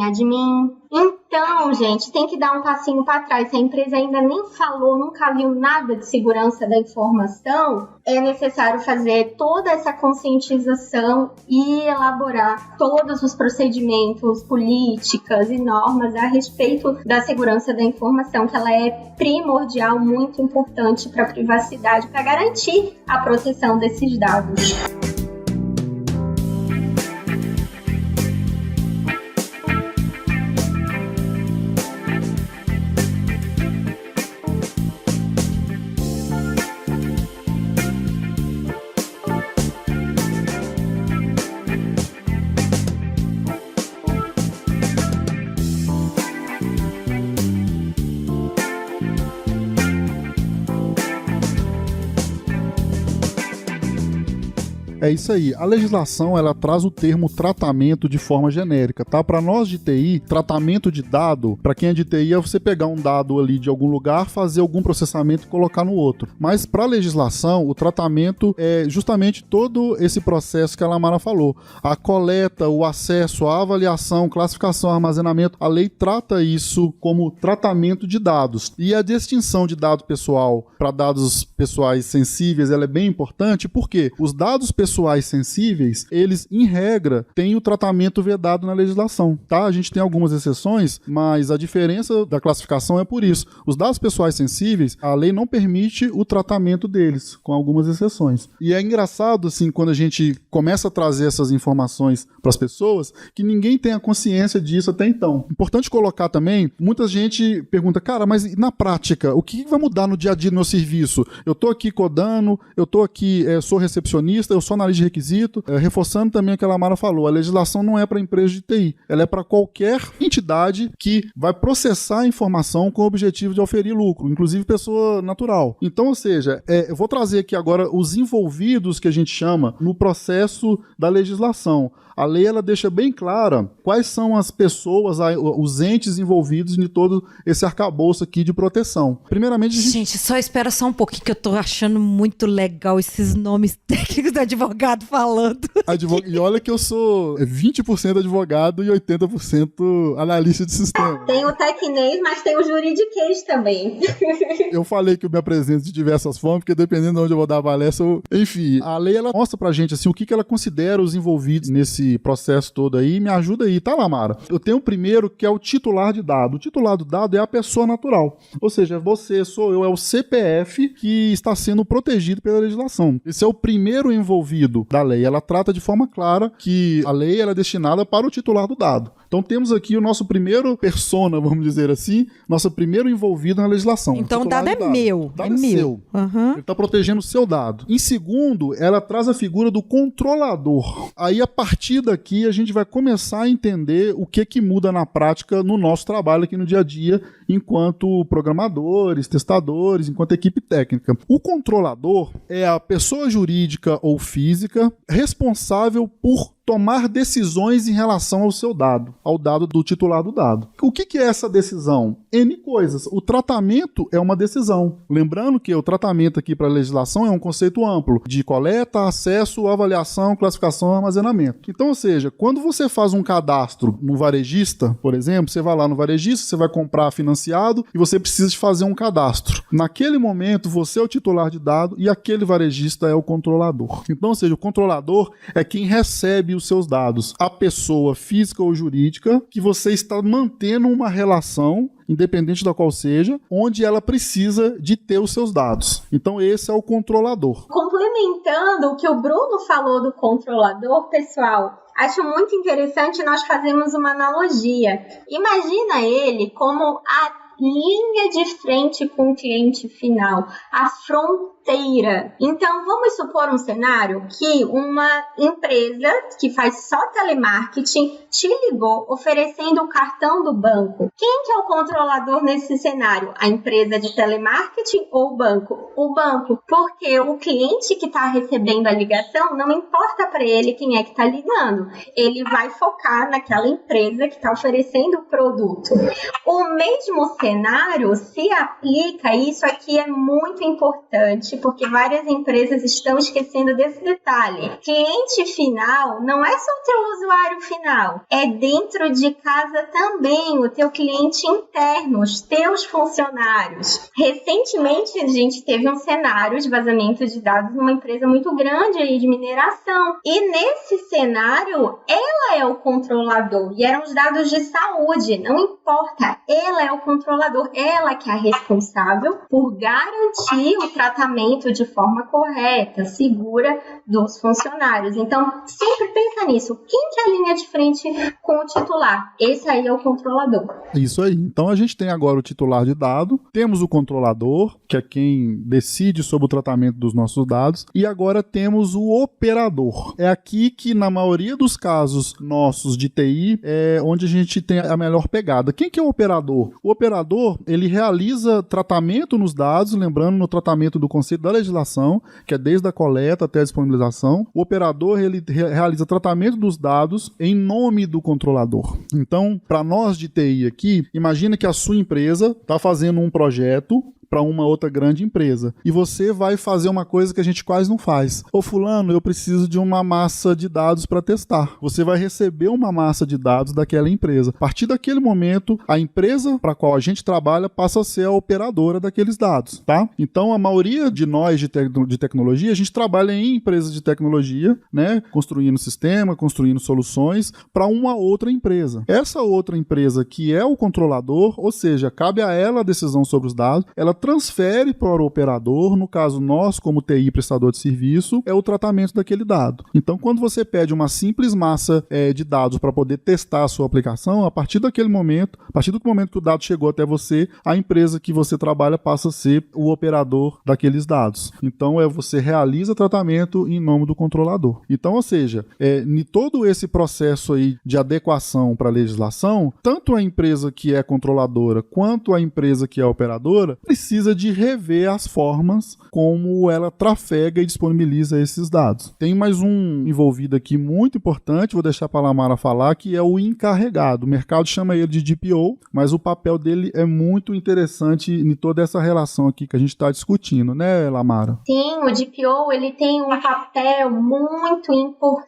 [SPEAKER 7] Então, gente, tem que dar um passinho para trás. Se a empresa ainda nem falou, nunca viu nada de segurança da informação, é necessário fazer toda essa conscientização e elaborar todos os procedimentos, políticas e normas a respeito da segurança da informação, que ela é primordial, muito importante para a privacidade, para garantir a proteção desses dados.
[SPEAKER 8] É isso aí. A legislação, ela traz o termo tratamento de forma genérica, tá? Para nós de TI, tratamento de dado, para quem é de TI, é você pegar um dado ali de algum lugar, fazer algum processamento e colocar no outro. Mas para a legislação, o tratamento é justamente todo esse processo que a Lamara falou. A coleta, o acesso, a avaliação, classificação, armazenamento, a lei trata isso como tratamento de dados. E a distinção de dado pessoal para dados pessoais sensíveis, ela é bem importante, porque os dados pessoais sensíveis, eles, em regra, têm o tratamento vedado na legislação, tá? A gente tem algumas exceções, mas a diferença da classificação é por isso. Os dados pessoais sensíveis, a lei não permite o tratamento deles, com algumas exceções. E é engraçado, assim, quando a gente começa a trazer essas informações para as pessoas, que ninguém tem a consciência disso até então. Importante colocar também, muita gente pergunta, cara, mas na prática, o que vai mudar no dia a dia do meu serviço? Eu tô aqui codando, eu tô aqui, sou recepcionista, eu só analista de requisito, reforçando também o que a Lamara falou, a legislação não é para empresa de TI, ela é para qualquer entidade que vai processar a informação com o objetivo de oferir lucro, inclusive pessoa natural. Então, ou seja, eu vou trazer aqui agora os envolvidos que a gente chama no processo da legislação. A lei ela deixa bem clara quais são as pessoas, os entes envolvidos em todo esse arcabouço aqui de proteção. Primeiramente,
[SPEAKER 1] gente, só espera só um pouquinho que eu tô achando muito legal esses nomes técnicos do advogado falando.
[SPEAKER 8] E olha que eu sou 20% advogado e 80% analista de sistema.
[SPEAKER 7] Tem o tecnês, mas tem o juridiquês também.
[SPEAKER 8] Eu falei que eu me apresento de diversas formas, porque dependendo de onde eu vou dar a palestra, enfim, a lei ela mostra pra gente assim, o que ela considera os envolvidos nesse processo todo aí, me ajuda aí, tá, Lamara? Eu tenho o primeiro que é o titular de dado. O titular do dado é a pessoa natural. Ou seja, você, sou eu, é o CPF que está sendo protegido pela legislação. Esse é o primeiro envolvido da lei. Ela trata de forma clara que a lei ela é destinada para o titular do dado. Então temos aqui o nosso primeiro persona, vamos dizer assim, nosso primeiro envolvido na legislação.
[SPEAKER 1] Então o dado é meu.
[SPEAKER 8] O dado é meu.
[SPEAKER 1] Uhum.
[SPEAKER 8] Ele está protegendo o seu dado. Em segundo, ela traz a figura do controlador. Aí, a partir daqui, a gente vai começar a entender o que muda na prática no nosso trabalho aqui no dia a dia, enquanto programadores, testadores, enquanto equipe técnica. O controlador é a pessoa jurídica ou física responsável por tomar decisões em relação ao seu dado, ao dado do titular do dado. O que é essa decisão? N coisas. O tratamento é uma decisão. Lembrando que o tratamento aqui para a legislação é um conceito amplo de coleta, acesso, avaliação, classificação e armazenamento. Então, ou seja, quando você faz um cadastro no varejista, por exemplo, você vai lá no varejista, você vai comprar financiado e você precisa de fazer um cadastro. Naquele momento, você é o titular de dado e aquele varejista é o controlador. Então, ou seja, o controlador é quem recebe os seus dados, a pessoa física ou jurídica que você está mantendo uma relação, independente da qual seja, onde ela precisa de ter os seus dados. Então esse é o controlador.
[SPEAKER 7] Complementando o que o Bruno falou do controlador, pessoal, acho muito interessante nós fazermos uma analogia. Imagina ele como a linha de frente com o cliente final, a fronteira. Então, vamos supor um cenário que uma empresa que faz só telemarketing te ligou oferecendo o cartão do banco. Quem que é o controlador nesse cenário? A empresa de telemarketing ou o banco? O banco, porque o cliente que está recebendo a ligação, não importa para ele quem é que está ligando. Ele vai focar naquela empresa que está oferecendo o produto. O mesmo cenário se aplica, isso aqui é muito importante, porque várias empresas estão esquecendo desse detalhe. Cliente final não é só o teu usuário final, é dentro de casa também o teu cliente interno, os teus funcionários. Recentemente a gente teve um cenário de vazamento de dados numa empresa muito grande aí de mineração, e nesse cenário ela é o controlador, e eram os dados de saúde, não importa, ela é o controlador, ela que é a responsável por garantir o tratamento de forma correta, segura dos funcionários. Então, sempre pensa nisso. Quem que é a linha de frente com o titular? Esse aí é o controlador.
[SPEAKER 8] Isso aí. Então, a gente tem agora o titular de dado, temos o controlador, que é quem decide sobre o tratamento dos nossos dados, e agora temos o operador. É aqui que, na maioria dos casos nossos de TI, é onde a gente tem a melhor pegada. Quem que é o operador? O operador, ele realiza tratamento nos dados, lembrando no tratamento do conceito da legislação, que é desde a coleta até a disponibilização. O operador, ele realiza tratamento dos dados em nome do controlador. Então, para nós de TI aqui, imagina que a sua empresa está fazendo um projeto para uma outra grande empresa. E você vai fazer uma coisa que a gente quase não faz. Ô fulano, eu preciso de uma massa de dados para testar. Você vai receber uma massa de dados daquela empresa. A partir daquele momento, a empresa para a qual a gente trabalha passa a ser a operadora daqueles dados, tá? Então, a maioria de nós de tecnologia, a gente trabalha em empresas de tecnologia, né? Construindo sistema, construindo soluções para uma outra empresa. Essa outra empresa que é o controlador, ou seja, cabe a ela a decisão sobre os dados, ela transfere para o operador, no caso nós, como TI prestador de serviço, é o tratamento daquele dado. Então, quando você pede uma simples massa de dados para poder testar a sua aplicação, a partir daquele momento, a partir do momento que o dado chegou até você, a empresa que você trabalha passa a ser o operador daqueles dados. Então, você realiza tratamento em nome do controlador. Então, ou seja, em todo esse processo aí de adequação para a legislação, tanto a empresa que é controladora quanto a empresa que é operadora precisa de rever as formas como ela trafega e disponibiliza esses dados. Tem mais um envolvido aqui muito importante, vou deixar para a Lamara falar, que é o encarregado. O mercado chama ele de DPO, mas o papel dele é muito interessante em toda essa relação aqui que a gente está discutindo, né, Lamara?
[SPEAKER 7] Sim, o DPO ele tem um papel muito importante.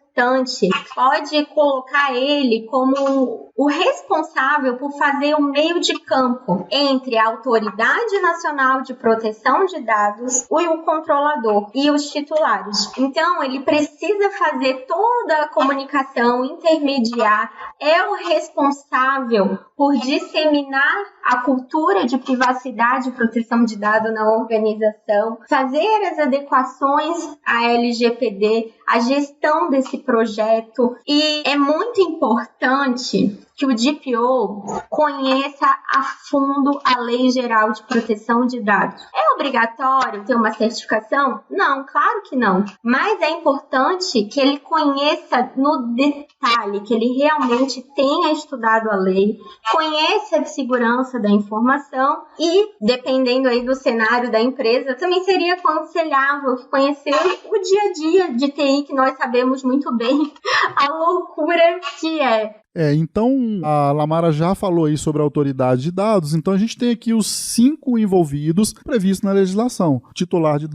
[SPEAKER 7] Pode colocar ele como o responsável por fazer o meio de campo entre a Autoridade Nacional de Proteção de Dados e o controlador e os titulares. Então, ele precisa fazer toda a comunicação, intermediar, é o responsável por disseminar a cultura de privacidade e proteção de dados na organização, fazer as adequações à LGPD, a gestão desse projeto, e é muito importante que o DPO conheça a fundo a Lei Geral de Proteção de Dados. É obrigatório ter uma certificação? Não, claro que não. Mas é importante que ele conheça no detalhe, que ele realmente tenha estudado a lei, conheça a segurança da informação e, dependendo aí do cenário da empresa, também seria aconselhável conhecer o dia a dia de TI, que nós sabemos muito bem a loucura que é.
[SPEAKER 8] Então a Lamara já falou aí sobre a autoridade de dados, então a gente tem aqui os 5 envolvidos previstos na legislação. O titular do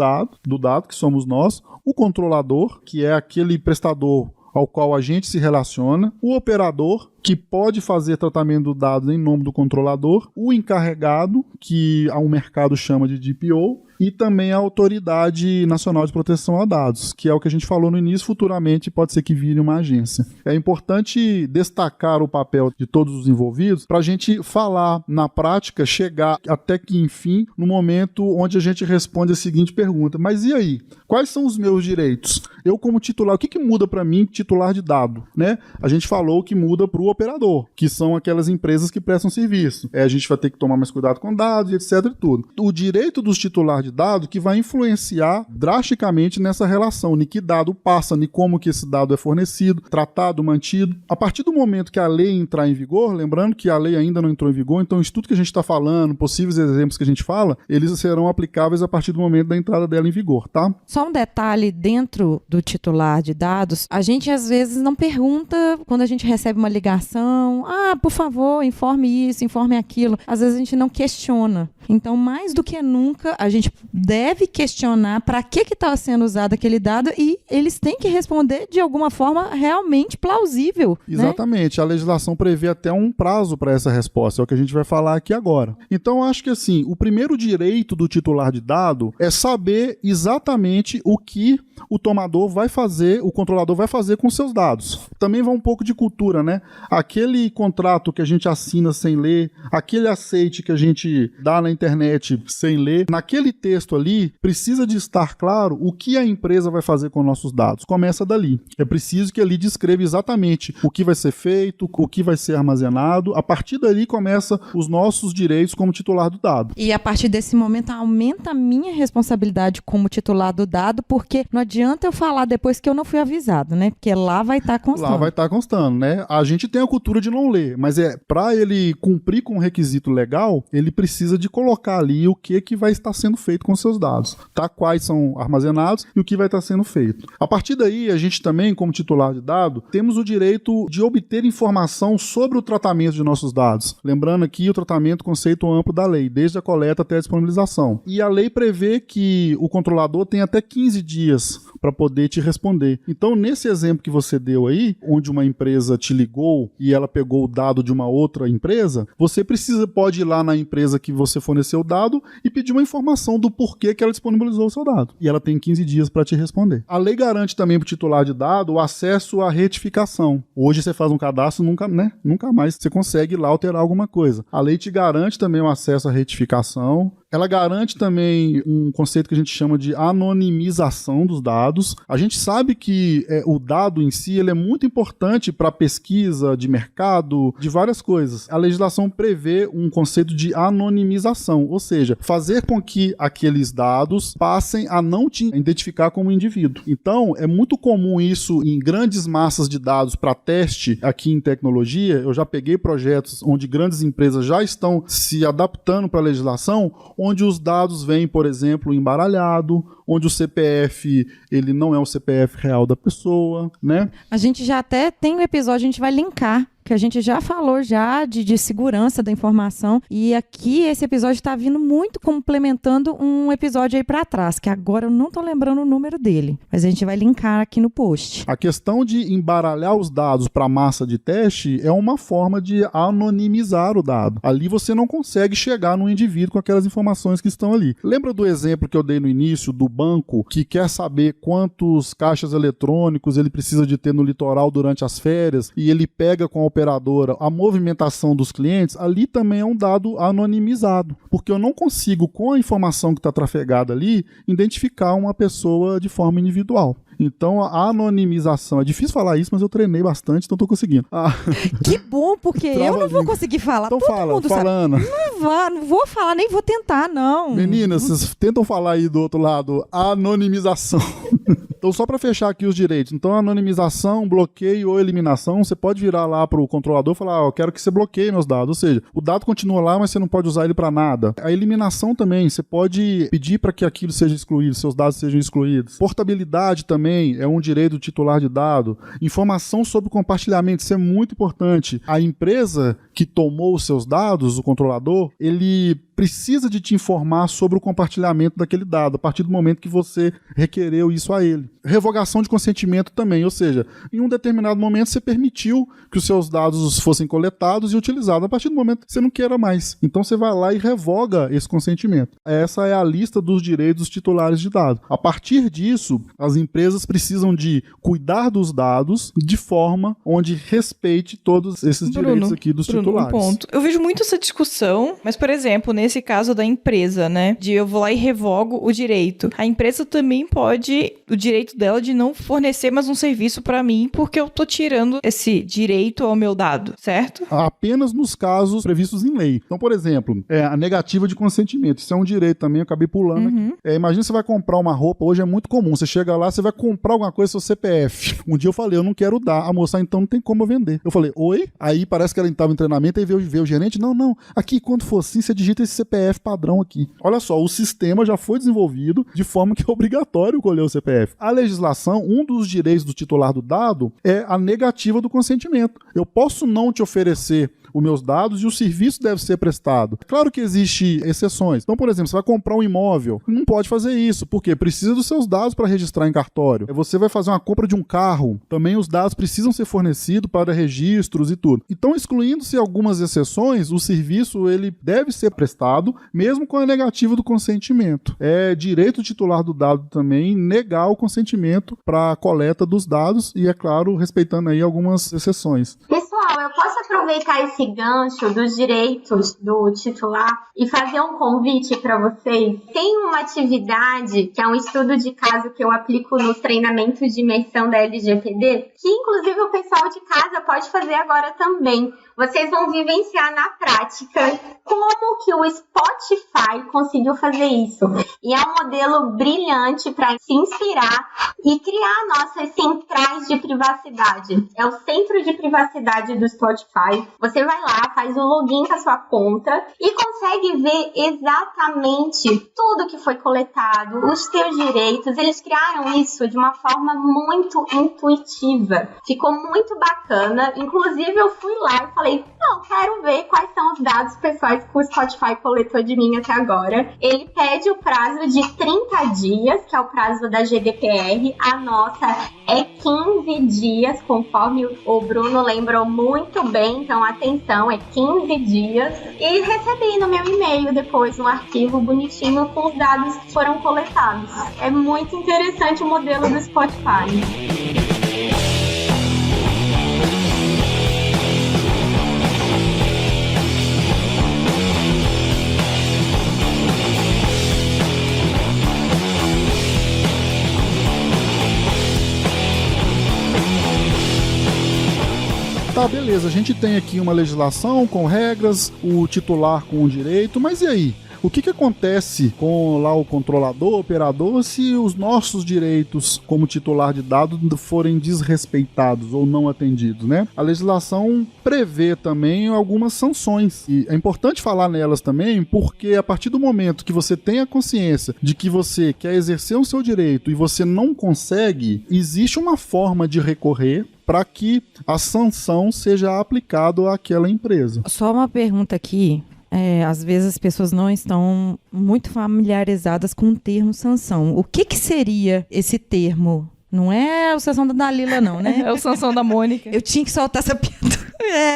[SPEAKER 8] dado, que somos nós, o controlador, que é aquele prestador ao qual a gente se relaciona, o operador, que pode fazer tratamento do dado em nome do controlador, o encarregado, que o mercado chama de DPO, e também a Autoridade Nacional de Proteção a Dados, que é o que a gente falou no início, futuramente pode ser que vire uma agência. É importante destacar o papel de todos os envolvidos para a gente falar na prática, chegar até que, enfim, no momento onde a gente responde a seguinte pergunta: mas e aí? Quais são os meus direitos? Eu, como titular, o que muda para mim, titular de dado? Né? A gente falou que muda para o operador, que são aquelas empresas que prestam serviço. A gente vai ter que tomar mais cuidado com dados, etc. e tudo. O direito dos titulares de dado que vai influenciar drasticamente nessa relação, em que dado passa, em como que esse dado é fornecido, tratado, mantido. A partir do momento que a lei entrar em vigor, lembrando que a lei ainda não entrou em vigor, então isso tudo que a gente está falando, possíveis exemplos que a gente fala, eles serão aplicáveis a partir do momento da entrada dela em vigor, tá?
[SPEAKER 1] Só um detalhe dentro do titular de dados, a gente às vezes não pergunta quando a gente recebe uma ligação, por favor, informe isso, informe aquilo. Às vezes a gente não questiona. Então, mais do que nunca, a gente deve questionar para que está sendo usado aquele dado e eles têm que responder de alguma forma realmente plausível.
[SPEAKER 8] Exatamente. Né? A legislação prevê até um prazo para essa resposta, é o que a gente vai falar aqui agora. Então, acho que assim, o primeiro direito do titular de dado é saber exatamente o que o tomador vai fazer, o controlador vai fazer com seus dados. Também vai um pouco de cultura, né? Aquele contrato que a gente assina sem ler, aquele aceite que a gente dá na internet sem ler, naquele texto ali, precisa de estar claro o que a empresa vai fazer com nossos dados. Começa dali. É preciso que ali descreva exatamente o que vai ser feito, o que vai ser armazenado. A partir dali começa os nossos direitos como titular do dado.
[SPEAKER 1] E a partir desse momento aumenta a minha responsabilidade como titular do dado, porque não adianta eu falar depois que eu não fui avisado, né? Porque lá vai estar constando.
[SPEAKER 8] Lá vai estar constando, né? A gente tem a cultura de não ler, mas para ele cumprir com um requisito legal, ele precisa de colocar ali o que vai estar sendo feito com seus dados, tá? Quais são armazenados e o que vai estar sendo feito. A partir daí, a gente também, como titular de dado, temos o direito de obter informação sobre o tratamento de nossos dados. Lembrando aqui o tratamento, conceito amplo da lei, desde a coleta até a disponibilização. E a lei prevê que o controlador tem até 15 dias para poder te responder. Então, nesse exemplo que você deu aí, onde uma empresa te ligou e ela pegou o dado de uma outra empresa, você pode ir lá na empresa que você forneceu o dado e pedir uma informação do porquê que ela disponibilizou o seu dado. E ela tem 15 dias para te responder. A lei garante também para o titular de dado o acesso à retificação. Hoje você faz um cadastro, nunca mais você consegue ir lá alterar alguma coisa. A lei te garante também o acesso à retificação. Ela garante também um conceito que a gente chama de anonimização dos dados. A gente sabe que o dado em si ele é muito importante para pesquisa de mercado, de várias coisas. A legislação prevê um conceito de anonimização, ou seja, fazer com que aqueles dados passem a não te identificar como indivíduo. Então, é muito comum isso em grandes massas de dados para teste aqui em tecnologia. Eu já peguei projetos onde grandes empresas já estão se adaptando para a legislação, onde os dados vêm, por exemplo, embaralhado, onde o CPF ele não é o CPF real da pessoa, né?
[SPEAKER 1] A gente já até tem um episódio, a gente vai linkar, que a gente já falou já de segurança da informação, e aqui esse episódio está vindo muito complementando um episódio aí para trás, que agora eu não tô lembrando o número dele, mas a gente vai linkar aqui no post.
[SPEAKER 8] A questão de embaralhar os dados para a massa de teste é uma forma de anonimizar o dado. Ali você não consegue chegar no indivíduo com aquelas informações que estão ali. Lembra do exemplo que eu dei no início do banco que quer saber quantos caixas eletrônicos ele precisa de ter no litoral durante as férias e ele pega com a operadora a movimentação dos clientes? Ali também é um dado anonimizado, porque eu não consigo, com a informação que está trafegada ali, identificar uma pessoa de forma individual. Então, a anonimização, é difícil falar isso, mas eu treinei bastante, então estou conseguindo.
[SPEAKER 1] Que bom, porque eu não vou conseguir falar.
[SPEAKER 8] Então
[SPEAKER 1] Todo mundo
[SPEAKER 8] fala, Ana.
[SPEAKER 1] Não vou falar, nem vou tentar, não.
[SPEAKER 8] Meninas, vocês tentam falar aí do outro lado, anonimização. Então, só para fechar aqui os direitos. Então, anonimização, bloqueio ou eliminação, você pode virar lá para o controlador e falar, eu quero que você bloqueie meus dados. Ou seja, o dado continua lá, mas você não pode usar ele para nada. A eliminação também, você pode pedir para que aquilo seja excluído, seus dados sejam excluídos. Portabilidade também é um direito do titular de dado. Informação sobre compartilhamento, isso é muito importante. A empresa que tomou os seus dados, o controlador, ele precisa de te informar sobre o compartilhamento daquele dado, a partir do momento que você requereu isso a ele. Revogação de consentimento também, ou seja, em um determinado momento você permitiu que os seus dados fossem coletados e utilizados, a partir do momento que você não queira mais. Então você vai lá e revoga esse consentimento. Essa é a lista dos direitos dos titulares de dados. A partir disso, as empresas precisam de cuidar dos dados de forma onde respeite todos esses direitos aqui dos titulares.
[SPEAKER 2] Um ponto. Eu vejo muito essa discussão, mas, por exemplo, nesse caso da empresa, né, de eu vou lá e revogo o direito. A empresa também pode, o direito dela de não fornecer mais um serviço para mim, porque eu tô tirando esse direito ao meu dado, certo?
[SPEAKER 8] Apenas nos casos previstos em lei. Então, por exemplo, a negativa de consentimento. Isso é um direito também, eu acabei pulando aqui. Imagina você vai comprar uma roupa, hoje é muito comum, você chega lá, você vai comprar alguma coisa, seu CPF. Um dia eu falei, eu não quero dar. A moça, então não tem como eu vender. Eu falei, oi? Aí parece que ela estava em treinamento, aí veio o gerente, não, aqui quando for assim, você digita esse CPF padrão aqui. Olha só, o sistema já foi desenvolvido de forma que é obrigatório colher o CPF. A legislação, um dos direitos do titular do dado é a negativa do consentimento. Eu posso não te oferecer os meus dados e o serviço deve ser prestado. Claro que existem exceções. Então, por exemplo, você vai comprar um imóvel, não pode fazer isso, porque precisa dos seus dados para registrar em cartório. Você vai fazer uma compra de um carro, também os dados precisam ser fornecidos para registros e tudo. Então, excluindo-se algumas exceções, o serviço ele deve ser prestado, mesmo com a negativa do consentimento. É direito titular do dado também negar o consentimento para a coleta dos dados e, é claro, respeitando aí algumas exceções.
[SPEAKER 7] Pessoal, eu posso aproveitar esse gancho dos direitos do titular e fazer um convite para vocês? Tem uma atividade que é um estudo de caso que eu aplico nos treinamentos de imersão da LGPD, que inclusive o pessoal de casa pode fazer agora também. Vocês vão vivenciar na prática como que o Spotify conseguiu fazer isso. E é um modelo brilhante para se inspirar e criar nossas centrais de privacidade. É o centro de privacidade do Spotify. Você vai lá, faz o login com a sua conta e consegue ver exatamente tudo que foi coletado, os teus direitos. Eles criaram isso de uma forma muito intuitiva. Ficou muito bacana. Inclusive, eu fui lá e falei, não, quero ver quais são os dados pessoais que o Spotify coletou de mim até agora. Ele pede o prazo de 30 dias, que é o prazo da GDPR. A nossa é 15 dias, conforme o Bruno lembrou muito bem. Então, atenção, é 15 dias. E recebi no meu e-mail depois um arquivo bonitinho com os dados que foram coletados. É muito interessante o modelo do Spotify.
[SPEAKER 8] tá, beleza, a gente tem aqui uma legislação com regras, o titular com o direito, mas e aí? O que acontece com lá o controlador, o operador, se os nossos direitos como titular de dados forem desrespeitados ou não atendidos, né? A legislação prevê também algumas sanções e é importante falar nelas também, porque a partir do momento que você tem a consciência de que você quer exercer o seu direito e você não consegue, existe uma forma de recorrer para que a sanção seja aplicada àquela empresa.
[SPEAKER 1] Só uma pergunta aqui. Às vezes as pessoas não estão muito familiarizadas com o termo sanção. O que seria esse termo? Não é o Sansão da Dalila, não, né?
[SPEAKER 2] É o Sansão da Mônica.
[SPEAKER 1] Eu tinha que soltar essa piada.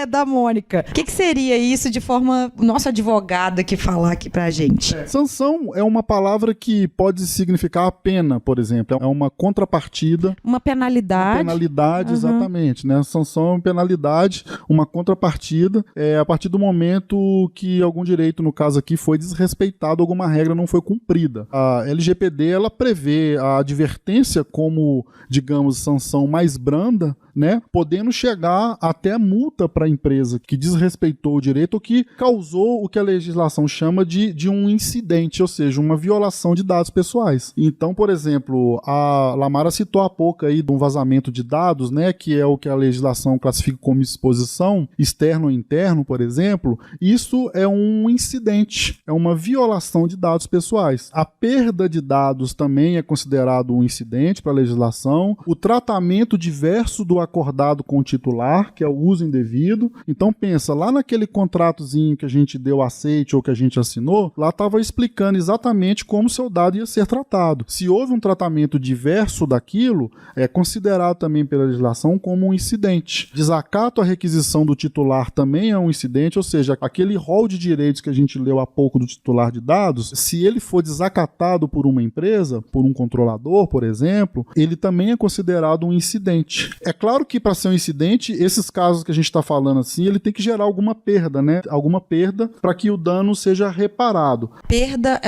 [SPEAKER 1] Da Mônica. O que seria isso de forma... Nossa advogada que falar aqui pra gente.
[SPEAKER 8] Sanção é uma palavra que pode significar a pena, por exemplo. É uma contrapartida.
[SPEAKER 1] Uma penalidade.
[SPEAKER 8] Uma penalidade, exatamente. Né? Sanção é uma penalidade, uma contrapartida. A partir do momento que algum direito, no caso aqui, foi desrespeitado, alguma regra não foi cumprida. A LGPD, ela prevê a advertência como, digamos, sanção mais branda, né, podendo chegar até a multa para a empresa que desrespeitou o direito ou que causou o que a legislação chama de um incidente, ou seja, uma violação de dados pessoais. Então, por exemplo, a Lamara citou há pouco aí de um vazamento de dados, né, que é o que a legislação classifica como exposição, externo ou interno, por exemplo. Isso é um incidente, é uma violação de dados pessoais. A perda de dados também é considerado um incidente para a legislação. O tratamento diverso do acordado com o titular, que é o uso indevido. Então pensa, lá naquele contratozinho que a gente deu aceite ou que a gente assinou, lá estava explicando exatamente como o seu dado ia ser tratado. Se houve um tratamento diverso daquilo, é considerado também pela legislação como um incidente. Desacato à requisição do titular também é um incidente, ou seja, aquele rol de direitos que a gente leu há pouco do titular de dados, se ele for desacatado por uma empresa, por um controlador, por exemplo, ele também é considerado um incidente. É claro que para ser um incidente, esses casos que a gente está falando assim, ele tem que gerar alguma perda, né? Alguma perda para que o dano seja reparado.
[SPEAKER 1] Perda,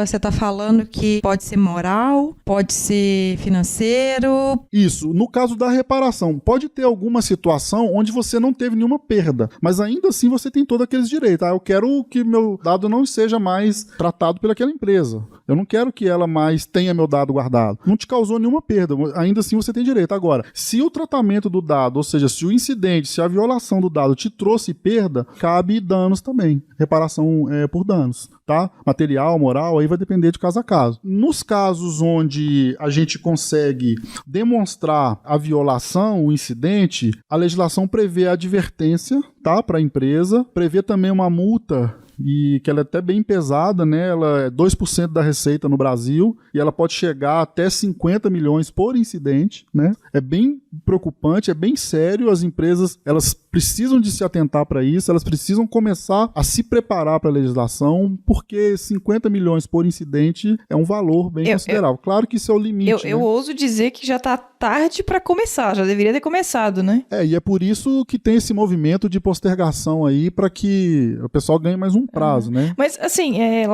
[SPEAKER 1] você está falando que pode ser moral, pode ser financeiro.
[SPEAKER 8] Isso. No caso da reparação, pode ter alguma situação onde você não teve nenhuma perda, mas ainda assim você tem todos aqueles direitos. Eu quero que meu dado não seja mais tratado pelaquela empresa. Eu não quero que ela mais tenha meu dado guardado. Não te causou nenhuma perda, ainda assim você tem direito. Agora, se o tratamento do dado, ou seja, se o incidente, se a violação do dado te trouxe perda, cabe danos também. Reparação por danos, tá? Material, moral, aí vai depender de caso a caso. Nos casos onde a gente consegue demonstrar a violação, o incidente, a legislação prevê a advertência, tá? Para a empresa, prevê também uma multa, e que ela é até bem pesada, né? Ela é 2% da receita no Brasil e ela pode chegar até 50 milhões por incidente, né? É bem preocupante, é bem sério. As empresas, elas precisam de se atentar para isso, elas precisam começar a se preparar para a legislação, porque 50 milhões por incidente é um valor bem considerável. Claro que isso é o limite.
[SPEAKER 2] Eu ouso dizer que já tá tarde para começar, já deveria ter começado, né?
[SPEAKER 8] E é por isso que tem esse movimento de postergação aí, para que o pessoal ganhe mais um prazo, né?
[SPEAKER 2] Mas, assim, a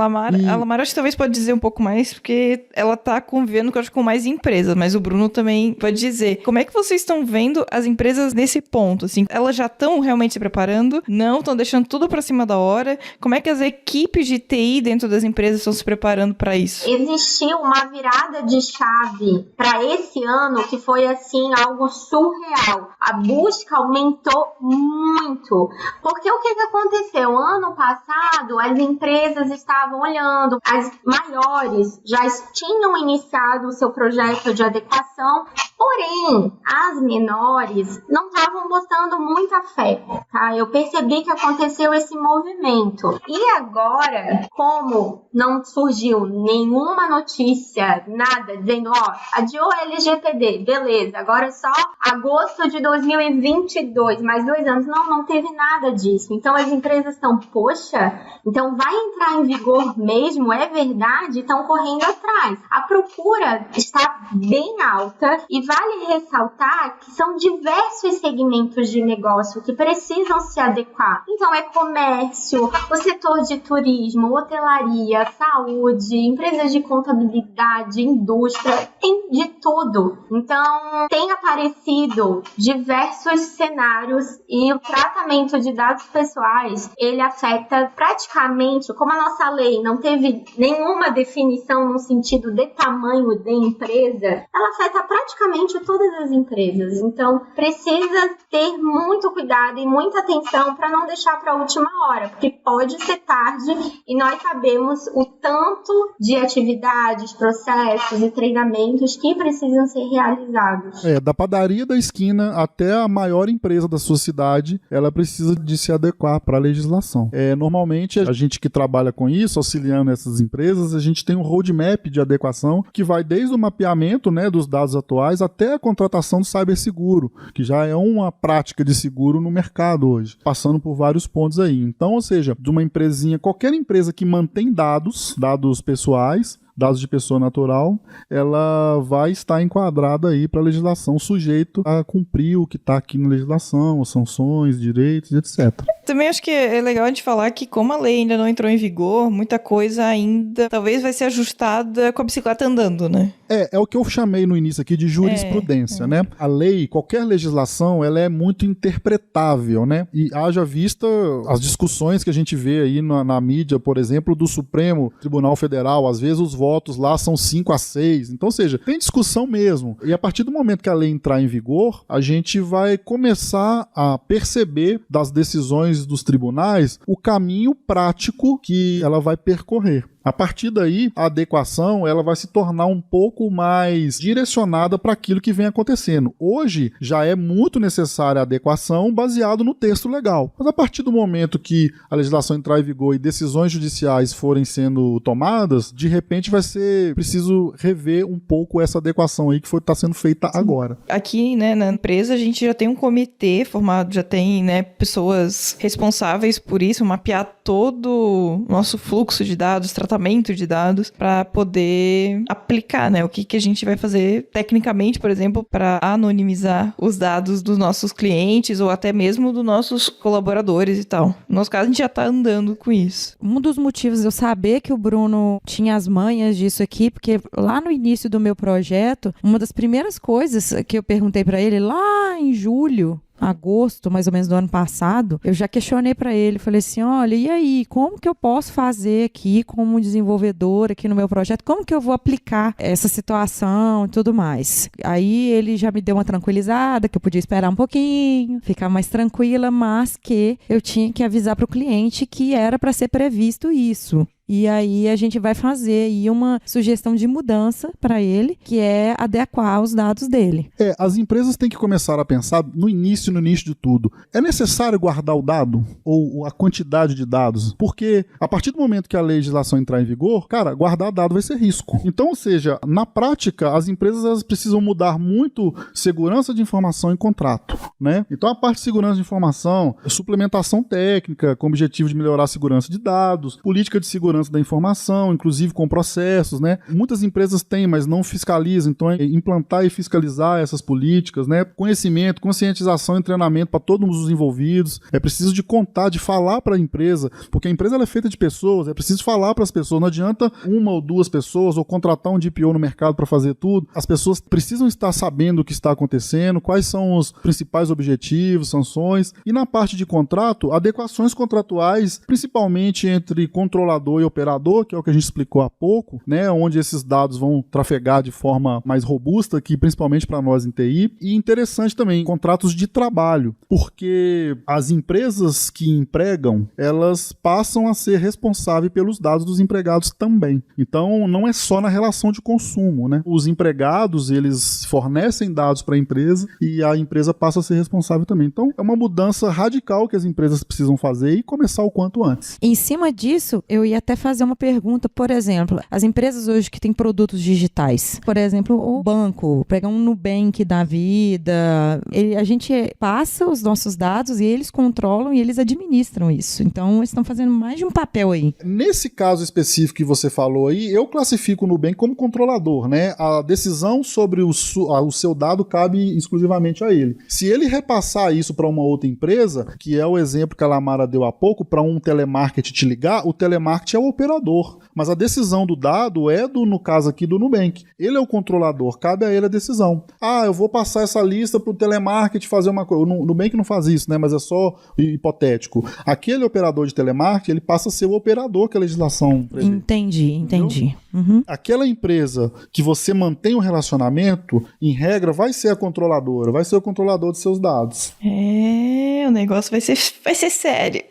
[SPEAKER 2] Lamara acho que talvez pode dizer um pouco mais, porque ela tá convivendo, eu acho, com mais empresas, mas o Bruno também pode dizer. Como é que vocês estão vendo as empresas nesse ponto? Assim, elas já estão realmente se preparando? Não? Estão deixando tudo pra cima da hora? Como é que as equipes de TI dentro das empresas estão se preparando para isso?
[SPEAKER 7] Existiu uma virada de chave para esse ano que foi, assim, algo surreal. A busca aumentou muito. Porque o que aconteceu? Ano passado, as empresas estavam olhando, as maiores já tinham iniciado o seu projeto de adequação, porém, as menores não estavam botando muita fé, tá? Eu percebi que aconteceu esse movimento. E agora, como não surgiu nenhuma notícia, nada, dizendo, adiou a LGPD, beleza, agora é só agosto de 2022, mais 2 anos. Não teve nada disso. Então, as empresas estão, poxa, então vai entrar em vigor mesmo, é verdade? Estão correndo atrás. A procura está bem alta e vale ressaltar que são diversos segmentos de negócio que precisam se adequar. Então, é comércio, o setor de turismo, hotelaria, saúde, empresas de contabilidade, indústria, tem de tudo. Então, tem aparecido diversos cenários e o tratamento de dados pessoais, ele afeta praticamente, como a nossa lei não teve nenhuma definição no sentido de tamanho de empresa, ela afeta praticamente todas as empresas. Então, precisa ter muito cuidado e muita atenção para não deixar para a última hora, porque pode ser tarde e nós sabemos o tanto de atividades, processos e treinamentos que precisam ser realizados.
[SPEAKER 8] Da padaria da esquina até a maior empresa da sua cidade, ela precisa de se adequar para a legislação. Normalmente, a gente que trabalha com isso, auxiliando essas empresas, a gente tem um roadmap de adequação que vai desde o mapeamento, né, dos dados atuais até a contratação do ciberseguro, que já é uma prática de seguro no mercado hoje, passando por vários pontos aí. Então, ou seja, de uma empresinha, qualquer empresa que mantém dados pessoais, dados de pessoa natural, ela vai estar enquadrada aí para a legislação, sujeito a cumprir o que está aqui na legislação, as sanções, direitos, etc.
[SPEAKER 2] Também acho que é legal a gente falar que como a lei ainda não entrou em vigor, muita coisa ainda talvez vai ser ajustada com a bicicleta andando, né?
[SPEAKER 8] É o que eu chamei no início aqui de jurisprudência, né? A lei, qualquer legislação, ela é muito interpretável, né? E haja vista as discussões que a gente vê aí na mídia, por exemplo, do Supremo Tribunal Federal, às vezes os votos lá são 5-6, então, ou seja, tem discussão mesmo. E a partir do momento que a lei entrar em vigor, a gente vai começar a perceber das decisões dos tribunais o caminho prático que ela vai percorrer. A partir daí, a adequação ela vai se tornar um pouco mais direcionada para aquilo que vem acontecendo. Hoje, já é muito necessária a adequação baseado no texto legal. Mas a partir do momento que a legislação entrar em vigor e decisões judiciais forem sendo tomadas, de repente vai ser preciso rever um pouco essa adequação aí que está sendo feita agora.
[SPEAKER 2] Aqui, né, na empresa, a gente já tem um comitê formado, já tem, né, pessoas responsáveis por isso, mapear todo o nosso fluxo de dados, tratamento de dados para poder aplicar, né? O que a gente vai fazer tecnicamente, por exemplo, para anonimizar os dados dos nossos clientes ou até mesmo dos nossos colaboradores e tal. No nosso caso, a gente já tá andando com isso.
[SPEAKER 1] Um dos motivos de eu saber que o Bruno tinha as manhas disso aqui, porque lá no início do meu projeto, uma das primeiras coisas que eu perguntei para ele lá em julho, agosto, mais ou menos do ano passado, eu já questionei para ele, falei assim, olha, e aí, como que eu posso fazer aqui como desenvolvedor aqui no meu projeto, como que eu vou aplicar essa situação e tudo mais? Aí ele já me deu uma tranquilizada, que eu podia esperar um pouquinho, ficar mais tranquila, mas que eu tinha que avisar para o cliente que era para ser previsto isso. E aí a gente vai fazer aí uma sugestão de mudança para ele, que é adequar os dados dele.
[SPEAKER 8] As empresas têm que começar a pensar no início de tudo. É necessário guardar o dado? Ou a quantidade de dados? Porque a partir do momento que a legislação entrar em vigor, cara, guardar dado vai ser risco. Então, ou seja, na prática, as empresas elas precisam mudar muito segurança de informação em contrato, né? Então, a parte de segurança de informação, suplementação técnica com o objetivo de melhorar a segurança de dados, política de segurança da informação, inclusive com processos, né? Muitas empresas têm, mas não fiscalizam, então é implantar e fiscalizar essas políticas, né? Conhecimento, conscientização e treinamento para todos os envolvidos. É preciso de contar, de falar para a empresa, porque a empresa ela é feita de pessoas, é preciso falar para as pessoas, não adianta uma ou duas pessoas ou contratar um DPO no mercado para fazer tudo. As pessoas precisam estar sabendo o que está acontecendo, quais são os principais objetivos, sanções, e na parte de contrato, adequações contratuais, principalmente entre controlador e operador, que é o que a gente explicou há pouco, né, onde esses dados vão trafegar de forma mais robusta, aqui, principalmente para nós em TI, e interessante também, contratos de trabalho, porque as empresas que empregam, elas passam a ser responsáveis pelos dados dos empregados também. Então, não é só na relação de consumo, né? Os empregados, eles fornecem dados para a empresa e a empresa passa a ser responsável também. Então, é uma mudança radical que as empresas precisam fazer e começar o quanto antes.
[SPEAKER 1] Em cima disso, eu ia até até fazer uma pergunta, por exemplo, as empresas hoje que têm produtos digitais, por exemplo, o banco, pega um Nubank da vida, a gente passa os nossos dados e eles controlam e eles administram isso. Então, eles estão fazendo mais de um papel aí.
[SPEAKER 8] Nesse caso específico que você falou aí, eu classifico o Nubank como controlador, né? A decisão sobre o seu dado cabe exclusivamente a ele. Se ele repassar isso para uma outra empresa, que é o exemplo que a Lamara deu há pouco, para um telemarketing te ligar, o telemarketing é o operador. Mas a decisão do dado é, no caso aqui, do Nubank. Ele é o controlador, cabe a ele a decisão. Eu vou passar essa lista para o telemarketing fazer uma coisa. O Nubank não faz isso, né? Mas é só hipotético. Aquele operador de telemarketing, ele passa a ser o operador que a legislação prevê.
[SPEAKER 1] Entendi. Uhum.
[SPEAKER 8] Aquela empresa que você mantém um relacionamento, em regra, vai ser a controladora, vai ser o controlador de seus dados.
[SPEAKER 2] O negócio vai ser sério.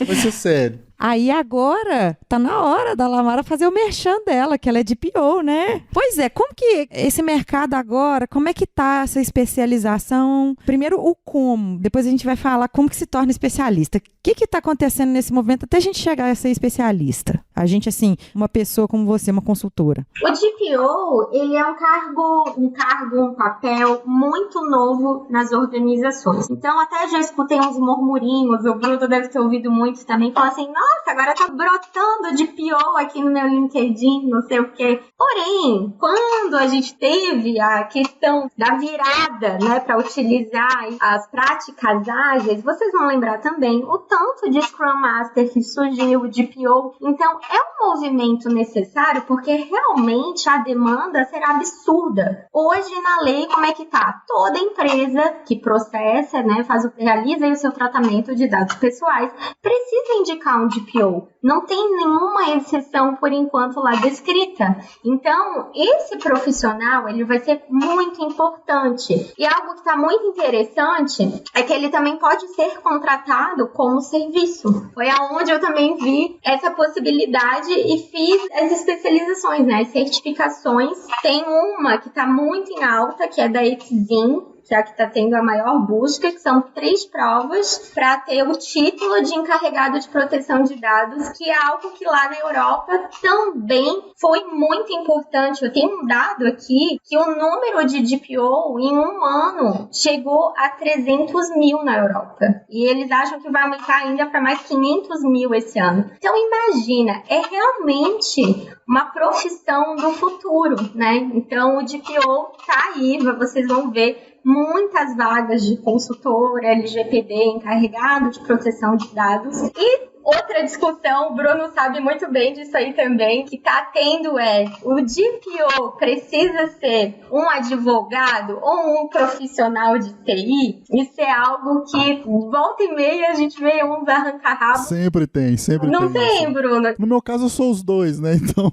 [SPEAKER 8] Vai ser sério.
[SPEAKER 1] Aí agora tá na hora da Lamara fazer o merchan dela, que ela é DPO, né? Pois é, como que esse mercado agora, como é que tá essa especialização? Primeiro o como, depois a gente vai falar como que se torna especialista. O que tá acontecendo nesse movimento até a gente chegar a ser especialista? A gente, assim, uma pessoa como você, uma consultora.
[SPEAKER 7] O DPO, ele é um papel muito novo nas organizações. Então, até já escutei uns murmurinhos, o Bruno deve ter ouvido muitos também, falar assim, nossa, agora tá brotando DPO aqui no meu LinkedIn, não sei o quê. Porém, quando a gente teve a questão da virada, né, para utilizar as práticas ágeis, vocês vão lembrar também o tanto de Scrum Master que surgiu, o DPO. Então, é um movimento necessário porque realmente a demanda será absurda. Hoje, na lei, como é que tá? Toda empresa que processa, né, realiza aí o seu tratamento de dados pessoais, precisa indicar um DPO. Não tem nenhuma exceção, por enquanto, lá descrita. Então, esse profissional, ele vai ser muito importante. E algo que está muito interessante é que ele também pode ser contratado como serviço. Foi aonde eu também vi essa possibilidade e fiz as especializações, né? As certificações. Tem uma que está muito em alta, que é da Exim, que é a que está tendo a maior busca, que são 3 provas para ter o título de encarregado de proteção de dados, que é algo que lá na Europa também foi muito importante. Eu tenho um dado aqui que o número de DPO em um ano chegou a 300 mil na Europa. E eles acham que vai aumentar ainda para mais 500 mil esse ano. Então imagina, é realmente uma profissão do futuro, né? Então o DPO tá aí, vocês vão ver muitas vagas de consultor, LGPD, encarregado de proteção de dados. E outra discussão, o Bruno sabe muito bem disso aí também, que tá tendo o DPO precisa ser um advogado ou um profissional de TI? Isso é algo que volta e meia a gente vê uns arranca-rabo.
[SPEAKER 8] Sempre tem.
[SPEAKER 7] Não tem, Bruno?
[SPEAKER 8] No meu caso, eu sou os dois, né? Então...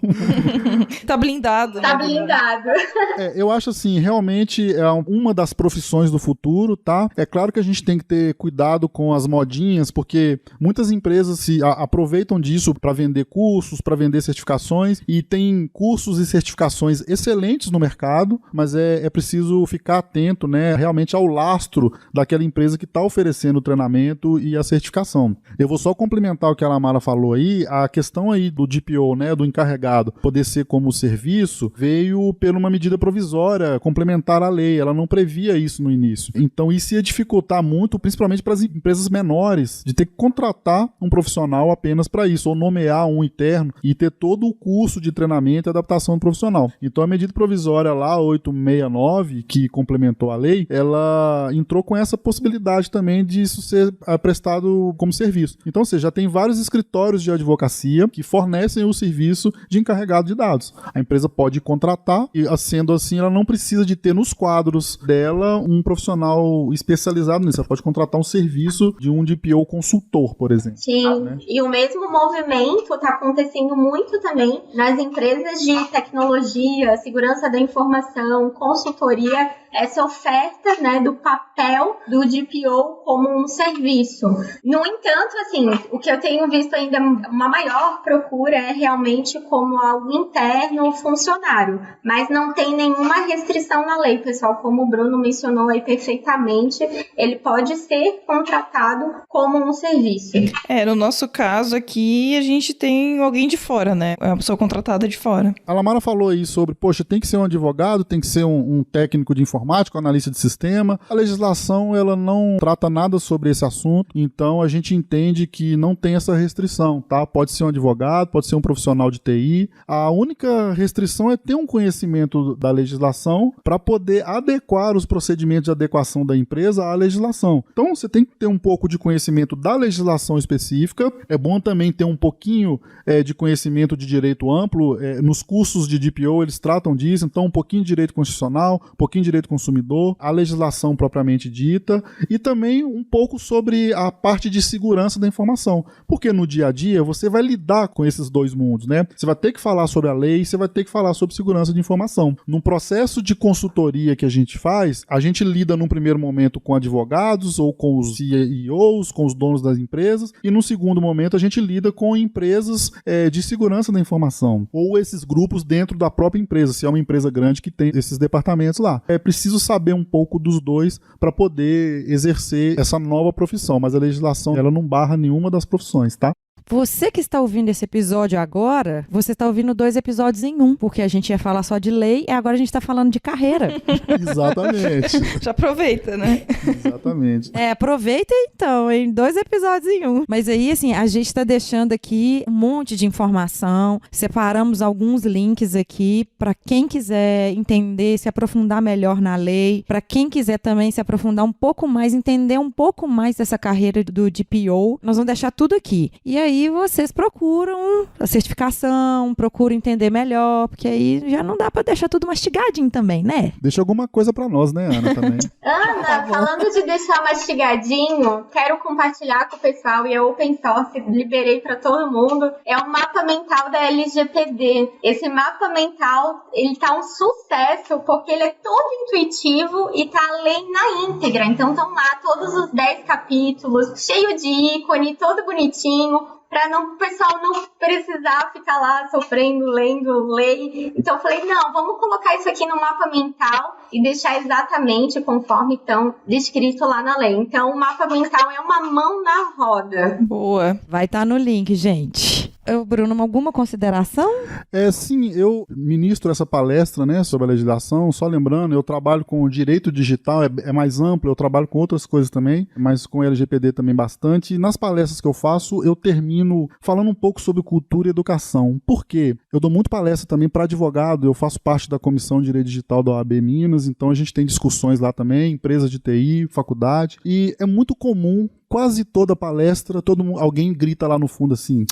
[SPEAKER 2] Tá blindado.
[SPEAKER 7] Tá blindado.
[SPEAKER 8] Eu acho assim, realmente é uma das profissões do futuro, tá? É claro que a gente tem que ter cuidado com as modinhas, porque muitas empresas se aproveitam disso para vender cursos, para vender certificações, e tem cursos e certificações excelentes no mercado, mas é preciso ficar atento, né, realmente ao lastro daquela empresa que está oferecendo o treinamento e a certificação. Eu vou só complementar o que a Lamara falou aí, a questão aí do DPO, né, do encarregado, poder ser como serviço, veio por uma medida provisória complementar à lei, ela não previa isso no início. Então isso ia dificultar muito, principalmente para as empresas menores, de ter que contratar um profissional apenas para isso, ou nomear um interno e ter todo o curso de treinamento e adaptação do profissional. Então a medida provisória lá, 869, que complementou a lei, ela entrou com essa possibilidade também de isso ser prestado como serviço. Então você já tem vários escritórios de advocacia que fornecem o serviço de encarregado de dados. A empresa pode contratar e, sendo assim, ela não precisa de ter nos quadros dela um profissional especializado nisso. Ela pode contratar um serviço de um DPO consultor, por exemplo.
[SPEAKER 7] Sim, né? E o mesmo movimento está acontecendo muito também nas empresas de tecnologia, segurança da informação, consultoria, essa oferta, né, do papel do DPO como um serviço. No entanto, assim, o que eu tenho visto ainda uma maior procura é realmente como algo interno, funcionário, mas não tem nenhuma restrição na lei, pessoal, como o Bruno mencionou aí perfeitamente, ele pode ser contratado como um serviço.
[SPEAKER 2] No nosso caso aqui, a gente tem alguém de fora, né? É uma pessoa contratada de fora.
[SPEAKER 8] A Lamara falou aí sobre, poxa, tem que ser um advogado, tem que ser um técnico de informática, um analista de sistema. A legislação, ela não trata nada sobre esse assunto, então a gente entende que não tem essa restrição, tá? Pode ser um advogado, pode ser um profissional de TI. A única restrição é ter um conhecimento da legislação para poder adequar os procedimentos de adequação da empresa à legislação. Então, você tem que ter um pouco de conhecimento da legislação específica. É bom também ter um pouquinho de conhecimento de direito amplo. Nos cursos de DPO, eles tratam disso. Então, um pouquinho de direito constitucional, um pouquinho de direito consumidor, a legislação propriamente dita e também um pouco sobre a parte de segurança da informação. Porque no dia a dia, você vai lidar com esses dois mundos, né? Você vai ter que falar sobre a lei, você vai ter que falar sobre segurança de informação. No processo de consultoria que a gente faz, a gente lida num primeiro momento com advogados ou com os CEOs, com os donos das empresas, e no segundo momento a gente lida com empresas de segurança da informação, ou esses grupos dentro da própria empresa, se é uma empresa grande que tem esses departamentos lá. É preciso saber um pouco dos dois para poder exercer essa nova profissão, mas a legislação ela não barra nenhuma das profissões, tá?
[SPEAKER 1] Você que está ouvindo esse episódio agora, você está ouvindo 2 episódios em um, porque a gente ia falar só de lei e agora a gente está falando de carreira.
[SPEAKER 8] Exatamente.
[SPEAKER 2] Já aproveita, né?
[SPEAKER 8] Exatamente.
[SPEAKER 1] Aproveita então, em 2 episódios em um. Mas aí, assim, a gente está deixando aqui um monte de informação, separamos alguns links aqui para quem quiser entender, se aprofundar melhor na lei, para quem quiser também se aprofundar um pouco mais, entender um pouco mais dessa carreira do DPO. Nós vamos deixar tudo aqui. E aí vocês procuram a certificação, procuram entender melhor, porque aí já não dá pra deixar tudo mastigadinho também, né?
[SPEAKER 8] Deixa alguma coisa pra nós, né, Ana, também.
[SPEAKER 7] Ana, falando de deixar mastigadinho, quero compartilhar com o pessoal, e é open source, liberei pra todo mundo, é o mapa mental da LGPD. Esse mapa mental, ele tá um sucesso, porque ele é todo intuitivo e tá a lei na íntegra. Então estão lá todos os 10 capítulos, cheio de ícone, todo bonitinho, para o pessoal não precisar ficar lá sofrendo, lendo lei. Então eu falei, não, vamos colocar isso aqui no mapa mental e deixar exatamente conforme estão descrito lá na lei. Então o mapa mental é uma mão na roda.
[SPEAKER 2] Boa.
[SPEAKER 1] Vai estar no link, gente. Bruno, alguma consideração?
[SPEAKER 8] Sim, eu ministro essa palestra, né, sobre a legislação. Só lembrando, eu trabalho com direito digital, é mais amplo, eu trabalho com outras coisas também, mas com LGPD também bastante. E nas palestras que eu faço, eu termino falando um pouco sobre cultura e educação. Por quê? Eu dou muito palestra também para advogado, eu faço parte da Comissão de Direito Digital da OAB Minas, então a gente tem discussões lá também, empresas de TI, faculdade, e é muito comum, quase toda palestra, alguém grita lá no fundo assim,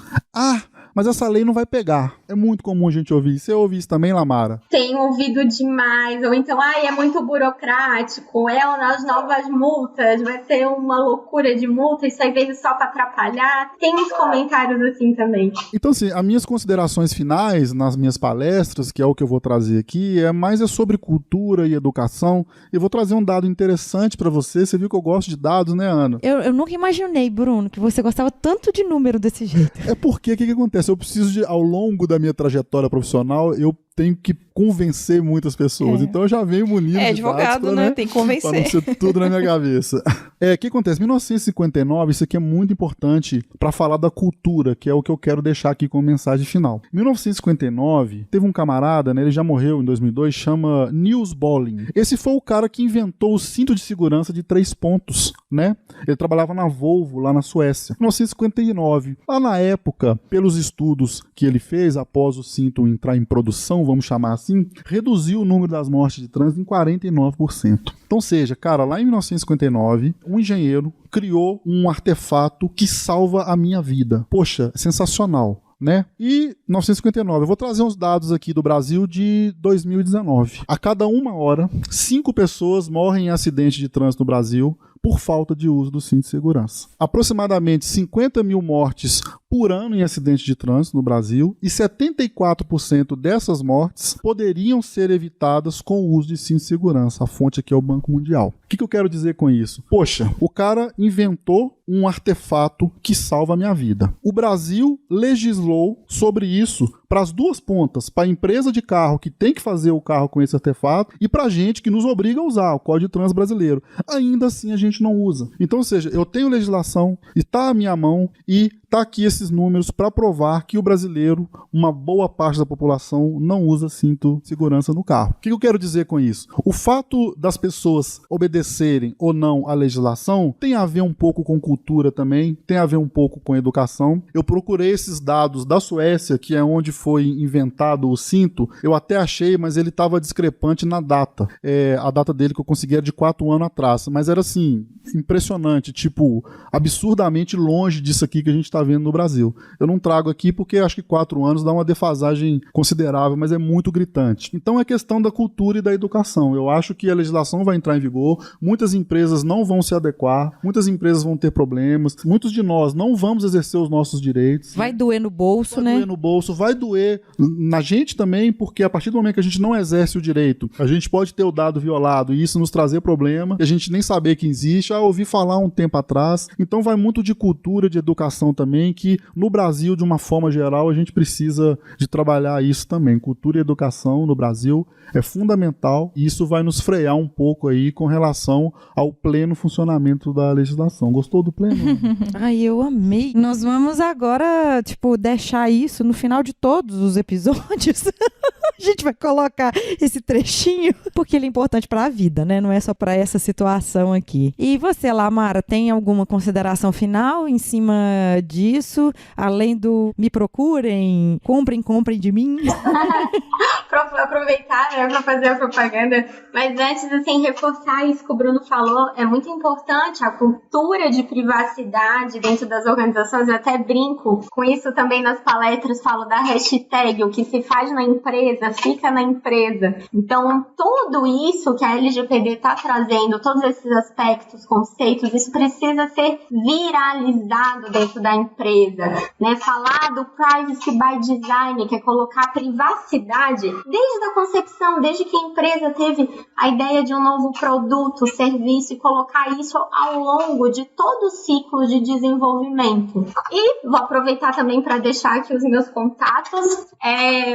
[SPEAKER 8] mas essa lei não vai pegar. É muito comum a gente ouvir. Você ouve isso também, Lamara?
[SPEAKER 7] Tenho ouvido demais. Ou então, é muito burocrático. As novas multas. Vai ser uma loucura de multa. Isso aí veio só para atrapalhar. Tem uns comentários assim também.
[SPEAKER 8] Então, assim, as minhas considerações finais nas minhas palestras, que é o que eu vou trazer aqui, é sobre cultura e educação. Eu vou trazer um dado interessante para você. Você viu que eu gosto de dados, né, Ana?
[SPEAKER 1] Eu nunca imaginei, Bruno, que você gostava tanto de número desse jeito.
[SPEAKER 8] É porque, o que acontece? Eu preciso ao longo da minha trajetória profissional, eu tenho que convencer muitas pessoas. Então eu já venho munido de
[SPEAKER 2] advogado,
[SPEAKER 8] dados,
[SPEAKER 2] né? Tem que convencer.
[SPEAKER 8] Para não ser tudo na minha cabeça. O que acontece? 1959, isso aqui é muito importante para falar da cultura, que é o que eu quero deixar aqui como mensagem final. Em 1959, teve um camarada, né, ele já morreu em 2002, chama Niels Bohlin. Esse foi o cara que inventou o cinto de segurança de 3 pontos, né? Ele trabalhava na Volvo, lá na Suécia. Em 1959, lá na época, pelos estudos que ele fez após o cinto entrar em produção, vamos chamar assim, reduziu o número das mortes de trânsito em 49%. Então, seja, cara, lá em 1959, um engenheiro criou um artefato que salva a minha vida. Poxa, sensacional, né? E 1959, eu vou trazer uns dados aqui do Brasil de 2019. A cada 1 hora, 5 pessoas morrem em acidente de trânsito no Brasil por falta de uso do cinto de segurança. Aproximadamente 50 mil mortes por ano em acidente de trânsito no Brasil e 74% dessas mortes poderiam ser evitadas com o uso de cinto de segurança. A fonte aqui é o Banco Mundial. O que eu quero dizer com isso? Poxa, o cara inventou um artefato que salva a minha vida. O Brasil legislou sobre isso para as duas pontas, para a empresa de carro que tem que fazer o carro com esse artefato e para a gente que nos obriga a usar, o Código de Trânsito Brasileiro. Ainda assim a gente não usa. Então, ou seja, eu tenho legislação, está à minha mão e tá aqui esses números para provar que o brasileiro, uma boa parte da população, não usa cinto de segurança no carro. O que eu quero dizer com isso? O fato das pessoas obedecerem ou não à legislação tem a ver um pouco com cultura também, tem a ver um pouco com educação. Eu procurei esses dados da Suécia, que é onde foi inventado o cinto. Eu até achei, mas ele estava discrepante na data. A data dele que eu consegui era de 4 anos atrás, mas era assim, impressionante, tipo, absurdamente longe disso aqui que a gente está vendo no Brasil. Eu não trago aqui porque acho que 4 anos dá uma defasagem considerável, mas é muito gritante. Então é questão da cultura e da educação. Eu acho que a legislação vai entrar em vigor, muitas empresas não vão se adequar, muitas empresas vão ter problemas, muitos de nós não vamos exercer os nossos direitos.
[SPEAKER 1] Vai doer no bolso, né?
[SPEAKER 8] Vai doer no bolso, vai doer na gente também, porque a partir do momento que a gente não exerce o direito, a gente pode ter o dado violado e isso nos trazer problema, e a gente nem saber que existe, ouvi falar um tempo atrás. Então vai muito de cultura, de educação também, que no Brasil, de uma forma geral, a gente precisa de trabalhar isso também. Cultura e educação no Brasil é fundamental e isso vai nos frear um pouco aí com relação ao pleno funcionamento da legislação. Gostou do pleno?
[SPEAKER 1] Ai, eu amei. Nós vamos agora, deixar isso no final de todos os episódios. A gente vai colocar esse trechinho, porque ele é importante para a vida, né? Não é só para essa situação aqui. E você, Lamara, tem alguma consideração final em cima disso? Além do me procurem, comprem de mim?
[SPEAKER 7] Aproveitar, né, para fazer a propaganda. Mas antes, assim, reforçar isso que o Bruno falou, é muito importante a cultura de privacidade dentro das organizações. Eu até brinco com isso também nas palestras, falo da hashtag, o que se faz na empresa, fica na empresa. Então, tudo isso que a LGPD está trazendo, todos esses aspectos, conceitos, isso precisa ser viralizado dentro da empresa, né? Falar do privacy by design, que é colocar a privacidade desde a concepção, desde que a empresa teve a ideia de um novo produto, serviço, e colocar isso ao longo de todo o ciclo de desenvolvimento. E vou aproveitar também para deixar aqui os meus contatos.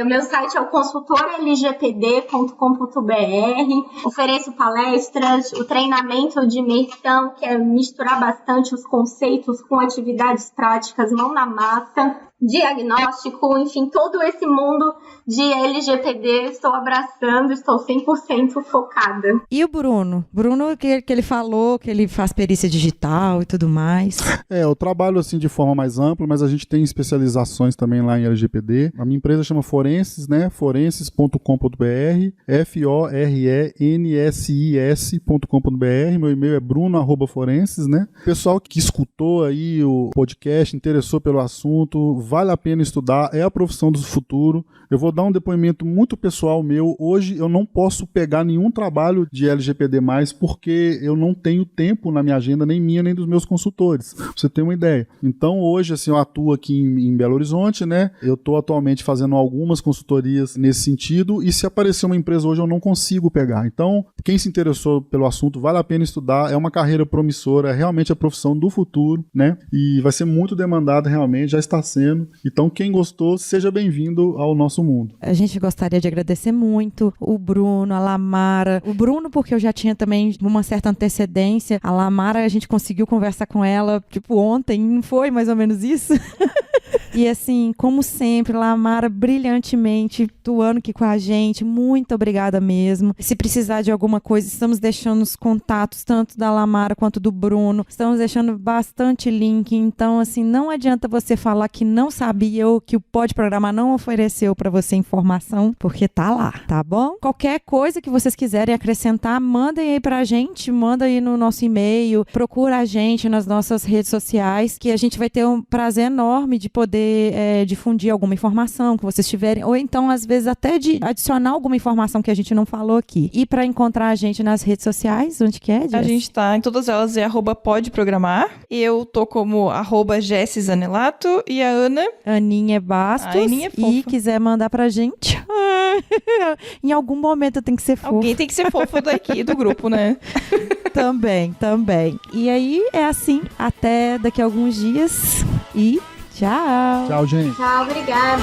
[SPEAKER 7] O meu site é o consultoralgpd.com.br. Ofereço palestras, o treinamento de imersão, que é misturar bastante os conceitos com atividades práticas, mão na massa, diagnóstico, enfim, todo esse mundo de LGPD estou abraçando, estou 100% focada.
[SPEAKER 1] E o Bruno? Bruno, que ele falou que ele faz perícia digital e tudo mais.
[SPEAKER 8] Eu trabalho assim de forma mais ampla, mas a gente tem especializações também lá em LGPD. A minha empresa chama Forenses, né? Forenses.com.br, FORENSIS.com.br. Meu e-mail é bruno@forenses, né? O pessoal que escutou aí o podcast, interessou pelo assunto, vale a pena estudar, é a profissão do futuro. Eu vou dar um depoimento muito pessoal meu. Hoje eu não posso pegar nenhum trabalho de LGPD+, porque eu não tenho tempo na minha agenda, nem minha, nem dos meus consultores. Pra você ter uma ideia. Então hoje, assim, eu atuo aqui em Belo Horizonte, né? Eu estou atualmente fazendo algumas consultorias nesse sentido, e se aparecer uma empresa hoje eu não consigo pegar. Então, quem se interessou pelo assunto, vale a pena estudar. É uma carreira promissora, é realmente a profissão do futuro, né? E vai ser muito demandada realmente, já está sendo. Então, quem gostou, seja bem-vindo ao nosso mundo.
[SPEAKER 1] A gente gostaria de agradecer muito o Bruno, a Lamara. O Bruno, porque eu já tinha também uma certa antecedência. A Lamara, a gente conseguiu conversar com ela, ontem, não foi mais ou menos isso? E assim, como sempre, Lamara brilhantemente atuando aqui com a gente. Muito obrigada mesmo. Se precisar de alguma coisa, estamos deixando os contatos tanto da Lamara quanto do Bruno. Estamos deixando bastante link. Então, assim, não adianta você falar que não sabia ou que o Pode Programar não ofereceu para você informação, porque tá lá, tá bom? Qualquer coisa que vocês quiserem acrescentar, mandem aí pra gente, manda aí no nosso e-mail, procura a gente nas nossas redes sociais, que a gente vai ter um prazer enorme de poder difundir alguma informação que vocês tiverem, ou então, às vezes, até de adicionar alguma informação que a gente não falou aqui. E para encontrar a gente nas redes sociais, onde que é, Jess?
[SPEAKER 2] A gente tá em todas elas, é @podeprogramar. Eu tô como @jessizanelato e a Ana...
[SPEAKER 1] Aninha Bastos.
[SPEAKER 2] A Aninha é fofa.
[SPEAKER 1] E quiser mandar pra gente... em algum momento tem que ser fofo.
[SPEAKER 2] Alguém tem que ser fofo daqui, do grupo, né?
[SPEAKER 1] Também. E aí, é assim. Até daqui a alguns dias. E tchau.
[SPEAKER 8] Tchau, gente.
[SPEAKER 7] Tchau, obrigada.